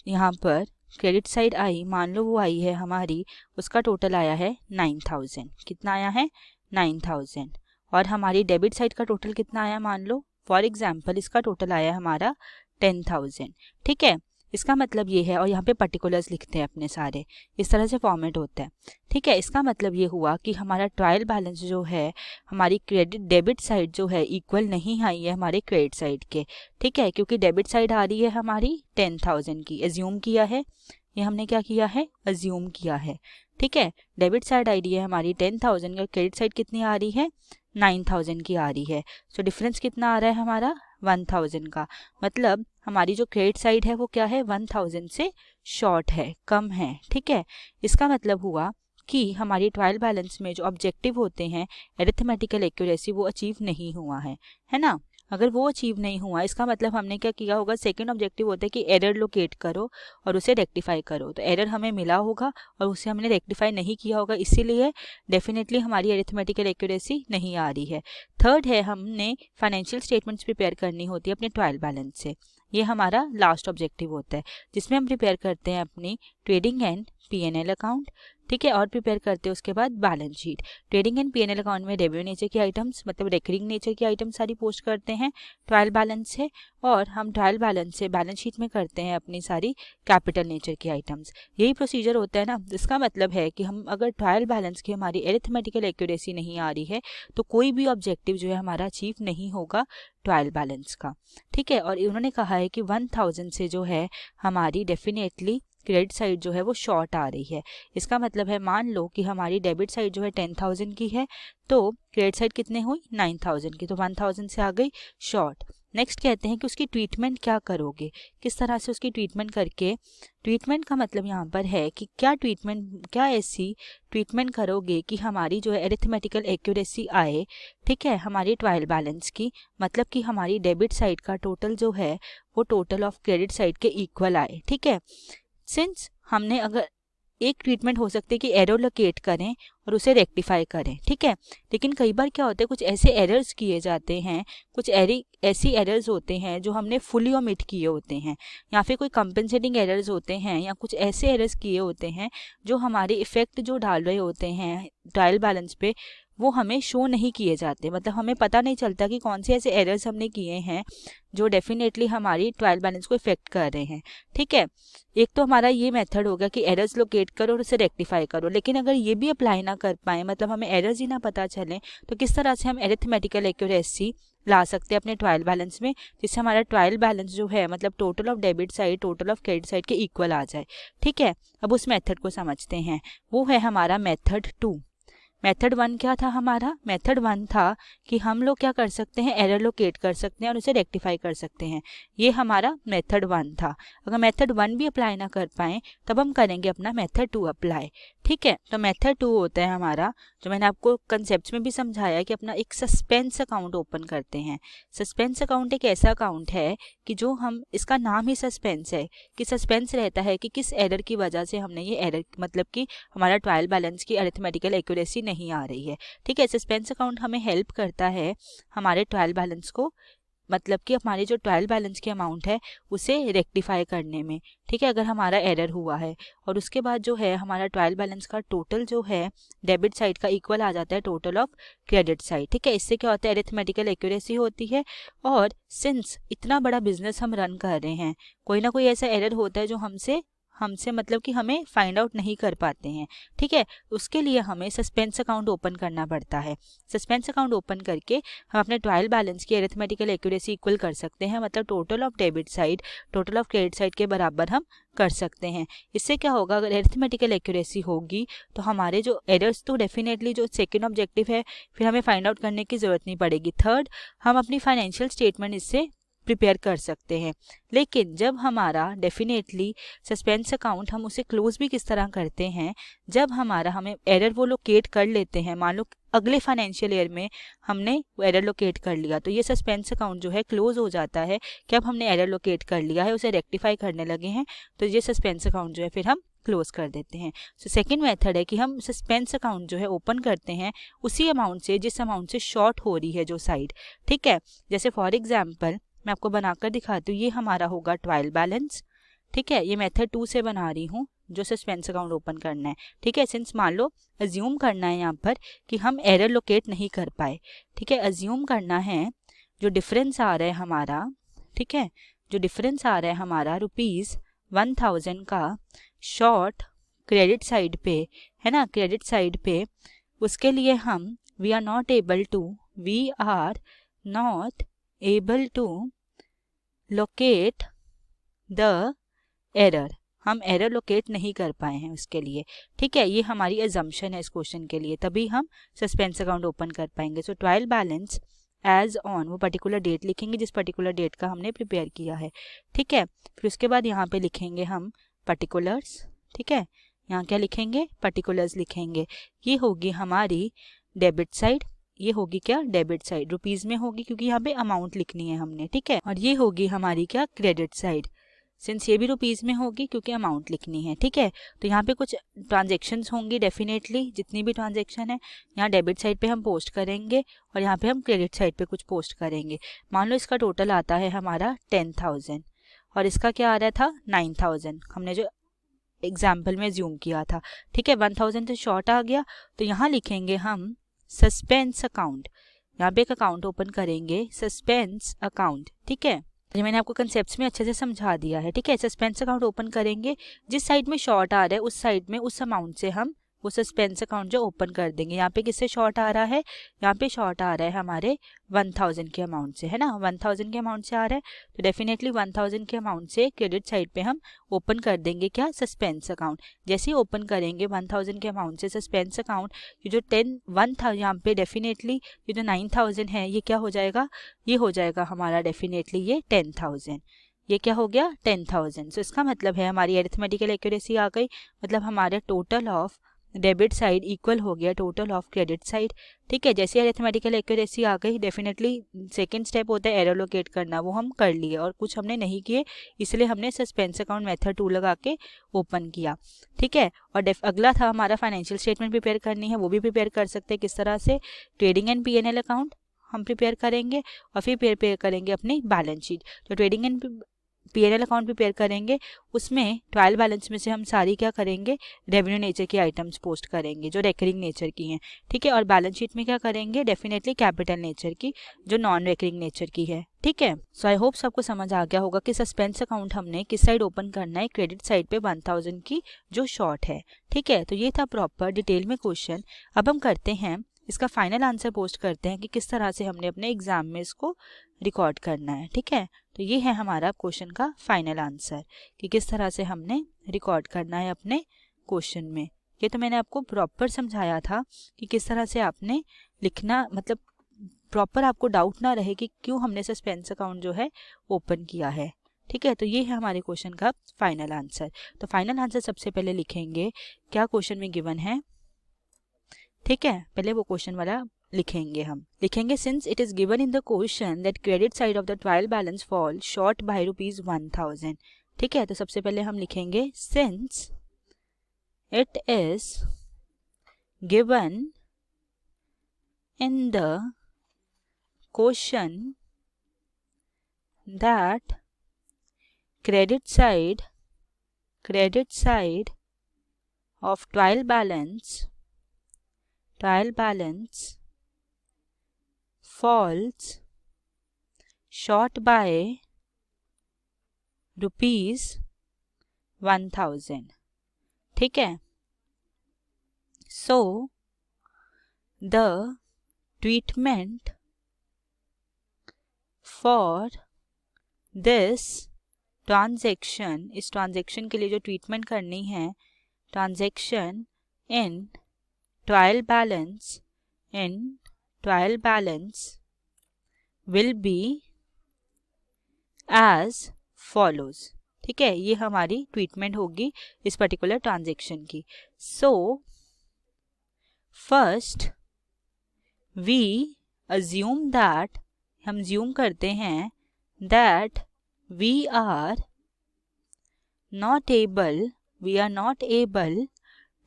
यहाँ पर क्रेडिट साइड आई, मान लो वो आई है हमारी, उसका टोटल आया है 9000, कितना आया है 9000। और हमारी डेबिट साइड का टोटल कितना आया, मान लो फॉर एग्जाम्पल इसका टोटल आया हमारा 10000, ठीक है। इसका मतलब ये है, और यहाँ पे पर्टिकुलर्स लिखते हैं अपने सारे, इस तरह से फॉर्मेट होता है, ठीक है। इसका मतलब ये हुआ कि हमारा ट्रायल बैलेंस जो है, हमारी क्रेडिट डेबिट साइड जो है इक्वल नहीं आई है हमारे क्रेडिट साइड के, ठीक है, क्योंकि डेबिट साइड आ रही है हमारी 10000 की, एज्यूम किया है, ये हमने क्या किया है, एज्यूम किया है, ठीक है। डेबिट साइड आई है हमारी 10000 और क्रेडिट साइड कितनी आ रही है 9000 की आ रही है। सो डिफरेंस कितना आ रहा है हमारा 1000 का, मतलब हमारी जो क्रेडिट साइड है वो क्या है 1000 से शॉर्ट है, कम है, ठीक है। इसका मतलब हुआ कि हमारी ट्रायल बैलेंस में जो ऑब्जेक्टिव होते हैं एरिथमेटिकल एक्यूरेसी वो अचीव नहीं हुआ है ना। अगर वो अचीव नहीं हुआ इसका मतलब हमने क्या किया होगा, सेकंड ऑब्जेक्टिव होता है कि एरर लोकेट करो और उसे रेक्टिफाई करो, तो एरर हमें मिला होगा और उसे हमने रेक्टिफाई नहीं किया होगा, इसीलिए डेफिनेटली हमारी एरिथमेटिकल एक्यूरेसी नहीं आ रही है। थर्ड है, हमने फाइनेंशियल स्टेटमेंट्स प्रिपेयर करनी होती है अपने ट्रायल बैलेंस से, ये हमारा लास्ट ऑब्जेक्टिव होता है, जिसमें हम प्रिपेयर करते हैं अपनी ट्रेडिंग एंड P&L अकाउंट, ठीक है, और प्रिपेयर करते हैं उसके बाद balance sheet. Trading and P&L account में रेवेन्यू नेचर की आइटम्स, मतलब रिकरिंग नेचर की आइटम्स सारी पोस्ट करते हैं ट्रायल बैलेंस से, और हम ट्रायल बैलेंस से बैलेंस शीट में करते हैं अपनी सारी कैपिटल नेचर की आइटम्स। यही प्रोसीजर होता है ना। इसका मतलब है कि हम अगर ट्रायल बैलेंस की हमारी एरिथमेटिकल एक्यूरेसी नहीं आ रही है तो कोई भी ऑब्जेक्टिव जो है हमारा अचीव नहीं होगा ट्रायल बैलेंस का, ठीक है। और उन्होंने कहा है कि 1000 से जो है हमारी डेफिनेटली क्रेडिट साइड जो है वो शॉर्ट आ रही है। इसका मतलब है, मान लो कि हमारी डेबिट साइड जो है 10000 की है तो क्रेडिट साइड कितने हुई 9000 की, तो 1000 से आ गई शॉर्ट। नेक्स्ट कहते हैं कि उसकी ट्रीटमेंट क्या करोगे, किस तरह से उसकी ट्रीटमेंट करके, ट्रीटमेंट का मतलब यहाँ पर है कि क्या ऐसी ट्रीटमेंट करोगे कि हमारी जो है एरिथमेटिकल एक्यूरेसी आए, ठीक है, हमारी ट्रायल बैलेंस की, मतलब कि हमारी डेबिट साइड का टोटल जो है वो टोटल ऑफ क्रेडिट साइड के इक्वल आए, ठीक है। सिंस हमने अगर एक ट्रीटमेंट हो सकती है कि एरर लोकेट करें और उसे रेक्टिफाई करें, ठीक है, लेकिन कई बार क्या होता है कुछ ऐसे एरर्स किए जाते हैं, कुछ ऐसी एरर्स होते हैं जो हमने फुली ओमिट किए होते हैं, या फिर कोई कंपेंसेटिंग एरर्स होते हैं, या कुछ ऐसे एरर्स किए होते हैं जो हमारे इफेक्ट जो डाल रहे होते हैं ट्रायल बैलेंस पे वो हमें शो नहीं किए जाते, मतलब हमें पता नहीं चलता कि कौन से ऐसे एरर्स हमने किए हैं जो डेफिनेटली हमारी ट्रायल बैलेंस को इफेक्ट कर रहे हैं, ठीक है। एक तो हमारा ये मेथड होगा कि एरर्स लोकेट करो और उसे रेक्टिफाई करो, लेकिन अगर ये भी अप्लाई ना कर पाए, मतलब हमें एरर्स ही ना पता चले, तो किस तरह से हम एरिथमेटिकल एक्यूरेसी ला सकते हैं अपने ट्रायल बैलेंस में, जिससे हमारा ट्रायल बैलेंस जो है मतलब total of debit side total of credit side के इक्वल आ जाए, ठीक है। अब उस मेथड को समझते हैं, वो है हमारा मेथड 2। मेथड 1 क्या था हमारा, मेथड 1 था कि हम लोग क्या कर सकते हैं, एरर लोकेट कर सकते हैं और उसे रेक्टिफाई कर सकते हैं, ये हमारा मेथड 1 था। अगर मेथड 1 भी अप्लाई ना कर पाएँ तब हम करेंगे अपना मेथड 2 अप्लाई, ठीक है। तो मेथड 2 होता है हमारा, जो मैंने आपको कंसेप्ट में भी समझाया कि अपना एक सस्पेंस अकाउंट ओपन करते हैं। सस्पेंस अकाउंट एक ऐसा अकाउंट है कि जो हम, इसका नाम ही सस्पेंस है कि सस्पेंस रहता है कि किस एरर की वजह से हमने ये एरर, मतलब कि हमारा ट्रायल बैलेंस की अरिथमेटिकल एक्यूरेसी नहीं आ रही है, ठीक है। सस्पेंस अकाउंट हमें हेल्प करता है हमारे ट्रायल बैलेंस को, मतलब कि हमारे जो ट्रायल बैलेंस की अमाउंट है उसे रेक्टिफाई करने में, ठीक है, अगर हमारा एरर हुआ है। और उसके बाद जो है हमारा ट्रायल बैलेंस का टोटल जो है डेबिट साइड का इक्वल आ जाता है टोटल ऑफ क्रेडिट साइड, ठीक है। इससे क्या होता है, अरिथमेटिकल एक्यूरेसी होती है। और सिंस इतना बड़ा बिजनेस हम रन कर रहे हैं, कोई ना कोई ऐसा एरर होता है जो हमसे मतलब कि हमें फाइंड आउट नहीं कर पाते हैं, ठीक है। उसके लिए हमें सस्पेंस अकाउंट ओपन करना पड़ता है। सस्पेंस अकाउंट ओपन करके हम अपने ट्रायल बैलेंस की अरिथमेटिकल एक्यूरेसी इक्वल कर सकते हैं, मतलब total of debit side total of credit side के बराबर हम कर सकते हैं। इससे क्या होगा, अगर अरिथमेटिकल एक्यूरेसी होगी तो हमारे जो एरर्स, तो डेफिनेटली जो सेकेंड ऑब्जेक्टिव है फिर हमें फाइंड आउट करने की ज़रूरत नहीं पड़ेगी। थर्ड, हम अपनी फाइनेंशियल स्टेटमेंट इससे प्रिपेयर कर सकते हैं। लेकिन जब हमारा डेफिनेटली सस्पेंस अकाउंट हम उसे क्लोज भी किस तरह करते हैं, जब हमारा हमें एरर वो लोकेट कर लेते हैं, मान लो अगले फाइनेंशियल ईयर में हमने वो एरर लोकेट कर लिया, तो ये सस्पेंस अकाउंट जो है क्लोज हो जाता है कि अब हमने एरर लोकेट कर लिया है, उसे रेक्टिफाई करने लगे हैं, तो ये सस्पेंस अकाउंट जो है फिर हम क्लोज कर देते हैं। सो सेकेंड मेथड है कि हम सस्पेंस अकाउंट जो है ओपन करते हैं उसी अमाउंट से जिस अमाउंट से शॉर्ट हो रही है जो साइड, ठीक है। जैसे फॉर एग्जाम्पल मैं आपको बनाकर दिखाती हूँ, ये हमारा होगा ट्रायल बैलेंस, ठीक है। ये मेथड 2 से बना रही हूँ जो सस्पेंस अकाउंट ओपन करना है, ठीक है। सिंस मान लो अज्यूम करना है यहाँ पर कि हम एरर लोकेट नहीं कर पाए, ठीक है। अज्यूम करना है जो डिफरेंस आ रहा है हमारा, ठीक है, जो डिफरेंस आ रहा है हमारा ₹1000 का शॉर्ट क्रेडिट साइड पे है ना, क्रेडिट साइड पे, उसके लिए हम we are not able to locate the error, हम एरर लोकेट नहीं कर पाए हैं उसके लिए, ठीक है। ये हमारी अजम्पशन है इस क्वेश्चन के लिए, तभी हम सस्पेंस अकाउंट ओपन कर पाएंगे। सो ट्रायल बैलेंस एज ऑन, वो पर्टिकुलर डेट लिखेंगे जिस पर्टिकुलर डेट का हमने प्रिपेयर किया है, ठीक है। फिर उसके बाद यहाँ पे लिखेंगे हम पर्टिकुलर्स, ठीक है। यहाँ क्या लिखेंगे, पर्टिकुलर्स लिखेंगे। ये होगी हमारी डेबिट साइड, ये होगी क्या, डेबिट साइड, रुपीज में होगी क्योंकि यहाँ पे अमाउंट लिखनी है हमने, ठीक है। और ये होगी हमारी क्या, क्रेडिट साइड, सिंस ये भी रुपीज में होगी क्योंकि अमाउंट लिखनी है, ठीक है। तो यहाँ पे कुछ ट्रांजेक्शन्स होंगी डेफिनेटली, जितनी भी ट्रांजेक्शन है यहाँ डेबिट साइड पे हम पोस्ट करेंगे और यहाँ पे हम क्रेडिट साइड पे कुछ पोस्ट करेंगे। मान लो इसका टोटल आता है हमारा 10,000 और इसका क्या आ रहा था 9,000, हमने जो एग्जाम्पल में ज्यूम किया था, ठीक है। 1,000 से शॉर्ट आ गया, तो यहाँ लिखेंगे हम सस्पेंस अकाउंट, यहाँ पे एक अकाउंट ओपन करेंगे सस्पेंस अकाउंट, ठीक है। ये मैंने आपको कंसेप्ट्स में अच्छे से समझा दिया है, ठीक है। सस्पेंस अकाउंट ओपन करेंगे, जिस साइड में शॉर्ट आ रहा है उस साइड में उस अमाउंट से हम वो सस्पेंस अकाउंट जो ओपन कर देंगे। यहाँ पे किससे शॉर्ट आ रहा है, यहाँ पे शॉर्ट आ रहा है हमारे 1,000 के अमाउंट से, है ना, 1,000 के अमाउंट से आ रहा है, तो डेफिनेटली 1,000 के अमाउंट से क्रेडिट साइड पे हम ओपन कर देंगे क्या, सस्पेंस अकाउंट। जैसे ही ओपन करेंगे 1,000 के अमाउंट से सस्पेंस अकाउंट, ये जो 1 था यहाँ पे डेफिनेटली ये जो 9,000 है ये क्या हो जाएगा, ये हो जाएगा हमारा डेफिनेटली ये 10,000, ये क्या हो गया 10,000। सो इसका मतलब है हमारी अरिथमेटिकल एक्यूरेसी आ गई, मतलब हमारे total of debit side equal हो गया टोटल ऑफ क्रेडिट साइड, ठीक है। जैसे अरिथमेटिकल एक्यूरेसी आ गई, डेफिनेटली सेकंड स्टेप होता है एरर लोकेट करना, वो हम कर लिए और कुछ हमने नहीं किए, इसलिए हमने सस्पेंस अकाउंट मेथड 2 लगा के ओपन किया, ठीक है। और अगला था हमारा फाइनेंशियल स्टेटमेंट प्रिपेयर करनी है, वो भी प्रिपेयर कर सकते हैं किस तरह से, ट्रेडिंग एंड P&L अकाउंट हम प्रिपेयर करेंगे और फिर प्रिपेयर करेंगे अपनी बैलेंस शीट। जो trading and P&L account prepare करेंगे उसमें ट्रायल बैलेंस में से हम सारी क्या करेंगे, रेवेन्यू नेचर की आइटम्स पोस्ट करेंगे जो रेकरिंग नेचर की हैं, ठीक है। और बैलेंस शीट में क्या करेंगे, डेफिनेटली कैपिटल नेचर की जो नॉन रेकरिंग नेचर की है, ठीक है। सो आई होप सबको समझ आ गया होगा कि सस्पेंस अकाउंट हमने किस साइड ओपन करना है, क्रेडिट साइड पे 1,000 की जो शॉर्ट है, ठीक है। तो ये था प्रॉपर डिटेल में क्वेश्चन। अब हम करते हैं इसका फाइनल आंसर पोस्ट करते हैं कि किस तरह से हमने अपने एग्जाम में इसको रिकॉर्ड करना है, ठीक है। तो ये है हमारा क्वेश्चन का फाइनल आंसर कि किस तरह से हमने रिकॉर्ड करना है अपने क्वेश्चन में। ये तो मैंने आपको प्रॉपर समझाया था कि किस तरह से आपने लिखना, मतलब प्रॉपर आपको डाउट ना रहे कि क्यों हमने सस्पेंस अकाउंट जो है ओपन किया है, ठीक है। तो ये है हमारे क्वेश्चन का फाइनल आंसर। तो फाइनल आंसर सबसे पहले लिखेंगे क्या क्वेश्चन में गिवन है, ठीक है। पहले वो क्वेश्चन वाला लिखेंगे, हम लिखेंगे since it is given in the question that credit side of the trial balance fall short by ₹1,000, ठीक है। तो सबसे पहले हम लिखेंगे since it is given in the question that credit side of trial balance falls short by ₹1,000, ठीक है। So the treatment for this transaction, इस ट्रांजेक्शन के लिए जो ट्रीटमेंट करनी है, transaction in trial balance will be as follows. ठीक है, ये हमारी ट्रीटमेंट होगी इस पर्टिकुलर ट्रांजेक्शन की। So first we assume that, हम ज्यूम करते हैं that we are not able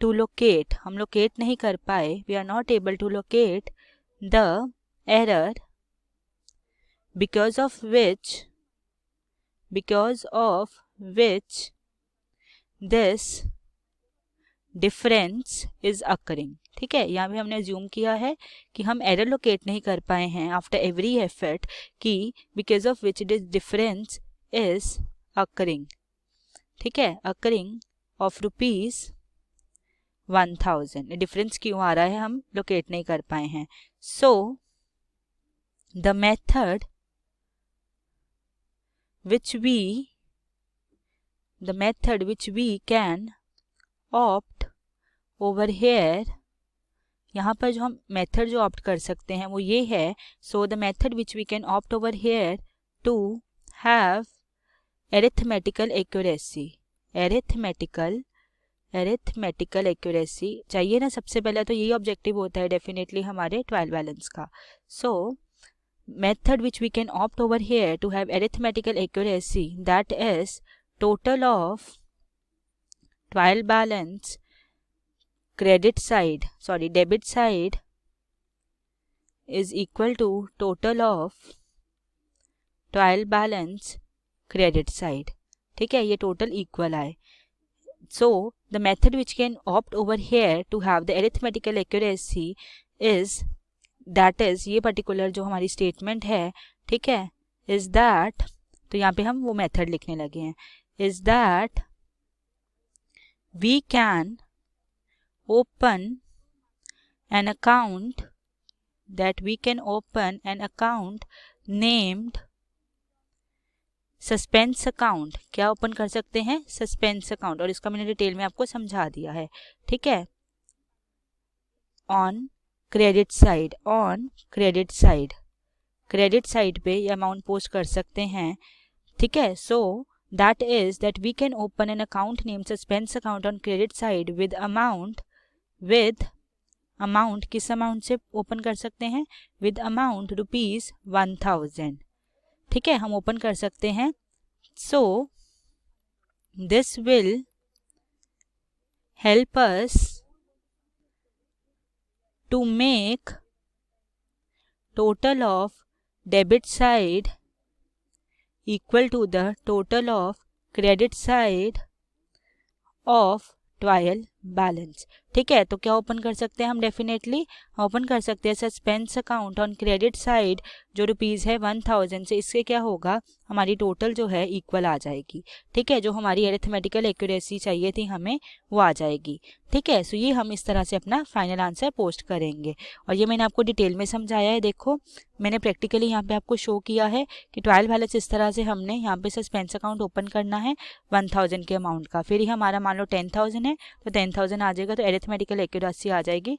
to locate, हम लोकेट नहीं कर पाए, we are not able to locate the error because of which this difference is occurring। ठीक है, यहाँ पे हमने assume किया है कि हम एरर लोकेट नहीं कर पाए हैं आफ्टर एवरी एफर्ट, कि because of which this difference is occurring। ठीक है, occurring ऑफ ₹1000, डिफरेंस क्यों आ रहा है, हम लोकेट नहीं कर पाए हैं। सो the method which we can opt over here, यहाँ पर जो हम मेथड जो ऑप्ट कर सकते हैं वो ये है। So the method which we can opt over here to have arithmetical accuracy चाहिए ना, सबसे पहले तो यही ऑब्जेक्टिव होता है डेफिनेटली हमारे ट्रायल बैलेंस का। सो method which we can opt over here to have arithmetical accuracy, that is total of trial balance debit side is equal to total of trial balance credit side। ठीक है, ये total equal आए। so the method which can opt over here to have the arithmetical accuracy is, that is, ये particular जो हमारी statement है, ठीक है, इज दैट, तो यहाँ पे हम वो मेथड लिखने लगे हैं, is that we can open an account named suspense account. क्या ओपन कर सकते हैं, सस्पेंस अकाउंट, और इसका मैंने डिटेल में आपको समझा दिया है। ठीक है, ऑन क्रेडिट साइड पे ये अमाउंट पोस्ट कर सकते हैं। ठीक है, so that is that we can open an account name suspense account on credit side with amount, किस अमाउंट से ओपन कर सकते हैं, विद अमाउंट ₹1000। ठीक है, हम ओपन कर सकते हैं। So this will help us to make total of debit side equal to the total of credit side of trial balance. ठीक है, तो क्या ओपन कर सकते हैं हम, डेफिनेटली ओपन कर सकते हैं suspense account on credit side जो रुपीज़ है 1000 से, इससे क्या होगा, हमारी टोटल जो है इक्वल आ जाएगी। ठीक है, जो हमारी अरिथमेटिकल एक्यूरेसी चाहिए थी हमें वो आ जाएगी। ठीक है, सो ये हम इस तरह से अपना फाइनल आंसर पोस्ट करेंगे, और ये मैंने आपको डिटेल में समझाया है। देखो मैंने प्रैक्टिकली यहाँ पे आपको शो किया है कि ट्रायल बैलेंस इस तरह से हमने यहाँ पे सस्पेंस अकाउंट ओपन करना है 1000 के अमाउंट का, फिर ही हमारा मान लो 10,000 है तो 10,000 आ जाएगा, तो अरिथमेटिकल एक्यूरेसी आ जाएगी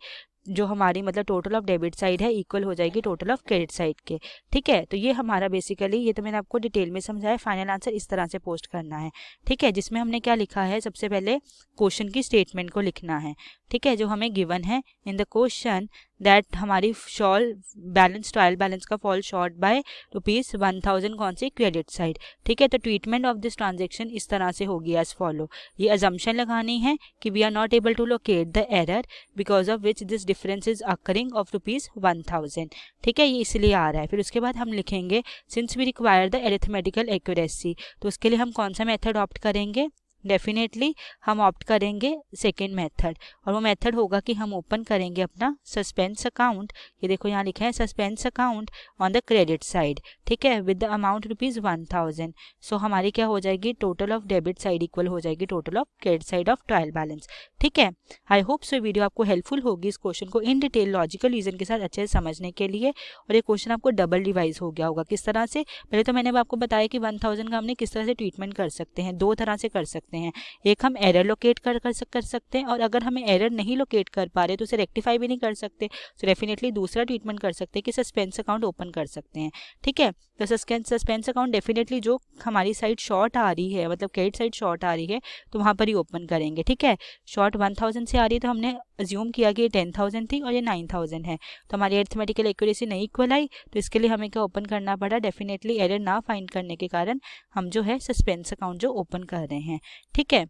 जो हमारी मतलब टोटल ऑफ डेबिट साइड है इक्वल हो जाएगी टोटल ऑफ क्रेडिट साइड के। ठीक है, तो ये हमारा बेसिकली, ये तो मैंने आपको डिटेल में समझाया, फाइनल आंसर इस तरह से पोस्ट करना है। ठीक है, जिसमें हमने क्या लिखा है, सबसे पहले क्वेश्चन की स्टेटमेंट को लिखना है। ठीक है, जो हमें गिवन है इन द क्वेश्चन दैट हमारी ट्रायल बैलेंस का फॉल शॉर्ट बाय ₹1000 कौन सी, क्रेडिट साइड। ठीक है, तो ट्रीटमेंट ऑफ दिस ट्रांजेक्शन इस तरह से होगी एज फॉलो। ये अजम्पशन लगानी है कि we are not able to locate the error because of which this difference is occurring of ₹1000। ठीक है, ये इसलिए आ रहा है। फिर उसके बाद हम लिखेंगे since we require the arithmetical accuracy, तो उसके लिए हम कौन सा मेथड ऑप्ट करेंगे, डेफिनेटली हम ऑप्ट करेंगे सेकेंड मेथड, और वो मेथड होगा कि हम ओपन करेंगे अपना सस्पेंस अकाउंट, ये देखो यहाँ लिखा है suspense account on the credit side. ठीक है, विद द अमाउंट ₹1000। सो हमारी क्या हो जाएगी, total of debit side equal हो जाएगी total of credit side of trial balance. ठीक है, आई होप सो वीडियो आपको हेल्पफुल होगी इस क्वेश्चन को इन डिटेल लॉजिकल रीजन के साथ अच्छे से समझने के लिए, और ये क्वेश्चन आपको डबल रिवाइज हो गया होगा। किस तरह से, पहले तो मैंने आपको बताया कि 1000 का हमने किस तरह से ट्रीटमेंट कर सकते हैं, दो तरह से कर सकते हैं। सकते हैं। एक हम एरर लोकेट कर सकते हैं, और अगर हमें एरर नहीं लोकेट कर पा रहे तो उसे रेक्टिफाई भी नहीं कर सकते, तो डेफिनेटली दूसरा ट्रीटमेंट कर सकते हैं कि सस्पेंस अकाउंट ओपन कर सकते हैं। ठीक है, तो सस्पेंस अकाउंट डेफिनेटली जो हमारी साइड शॉर्ट आ रही है, मतलब क्रेडिट साइड शॉर्ट आ रही है, तो वहाँ पर ही ओपन करेंगे। ठीक है, शॉर्ट 1000 से आ रही है तो हमने अज्यूम किया कि ये 10,000 थी और ये 9,000 है, तो हमारी अरिथमेटिकल एक्यूरेसी नहीं इक्वल आई, तो इसके लिए हमें क्या ओपन करना पड़ा, डेफिनेटली एरर ना फाइंड करने के कारण हम जो है सस्पेंस अकाउंट जो ओपन कर रहे हैं। ठीक है,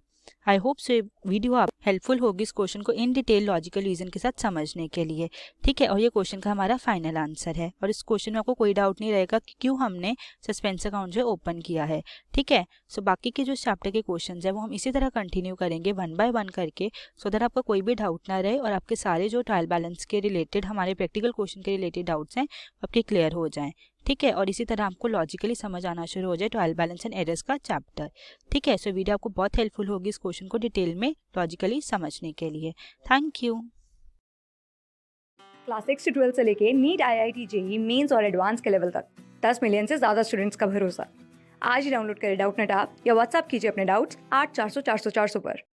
आई होप सो वीडियो आप हेल्पफुल होगी इस क्वेश्चन को इन डिटेल लॉजिकल रीजन के साथ समझने के लिए। ठीक है, और ये क्वेश्चन का हमारा फाइनल आंसर है, और इस क्वेश्चन में आपको कोई डाउट नहीं रहेगा कि क्यों हमने सस्पेंस अकाउंट जो ओपन किया है। ठीक है, सो बाकी के जो चैप्टर के क्वेश्चन है वो हम इसी तरह कंटिन्यू करेंगे 1 बाय 1 करके, सो दैट आपका कोई भी डाउट ना रहे और आपके सारे जो ट्रायल बैलेंस के रिलेटेड हमारे प्रैक्टिकल क्वेश्चन के रिलेटेड डाउट्स हैं आपके क्लियर हो जाएं। ठीक है, और इसी तरह आपको लॉजिकली समझ आना शुरू हो जाए ट्रायल बैलेंस एंड एरर्स का चैप्टर। ठीक है, सो वीडियो आपको बहुत हेल्पफुल होगी इस क्वेश्चन को डिटेल में लॉजिकली समझने के लिए। Thank you. क्लास 6 से 12 से लेके नीट, IIT, JEE मेंस और एडवांस के लेवल तक 10 मिलियन से ज़्यादा स्टूडेंट्स का भरोसा। आज ही डाउनलोड करें डाउटनेट ऐप या व्हाट्सएप कीजिए अपने डाउट्स 8400 400 400 पर।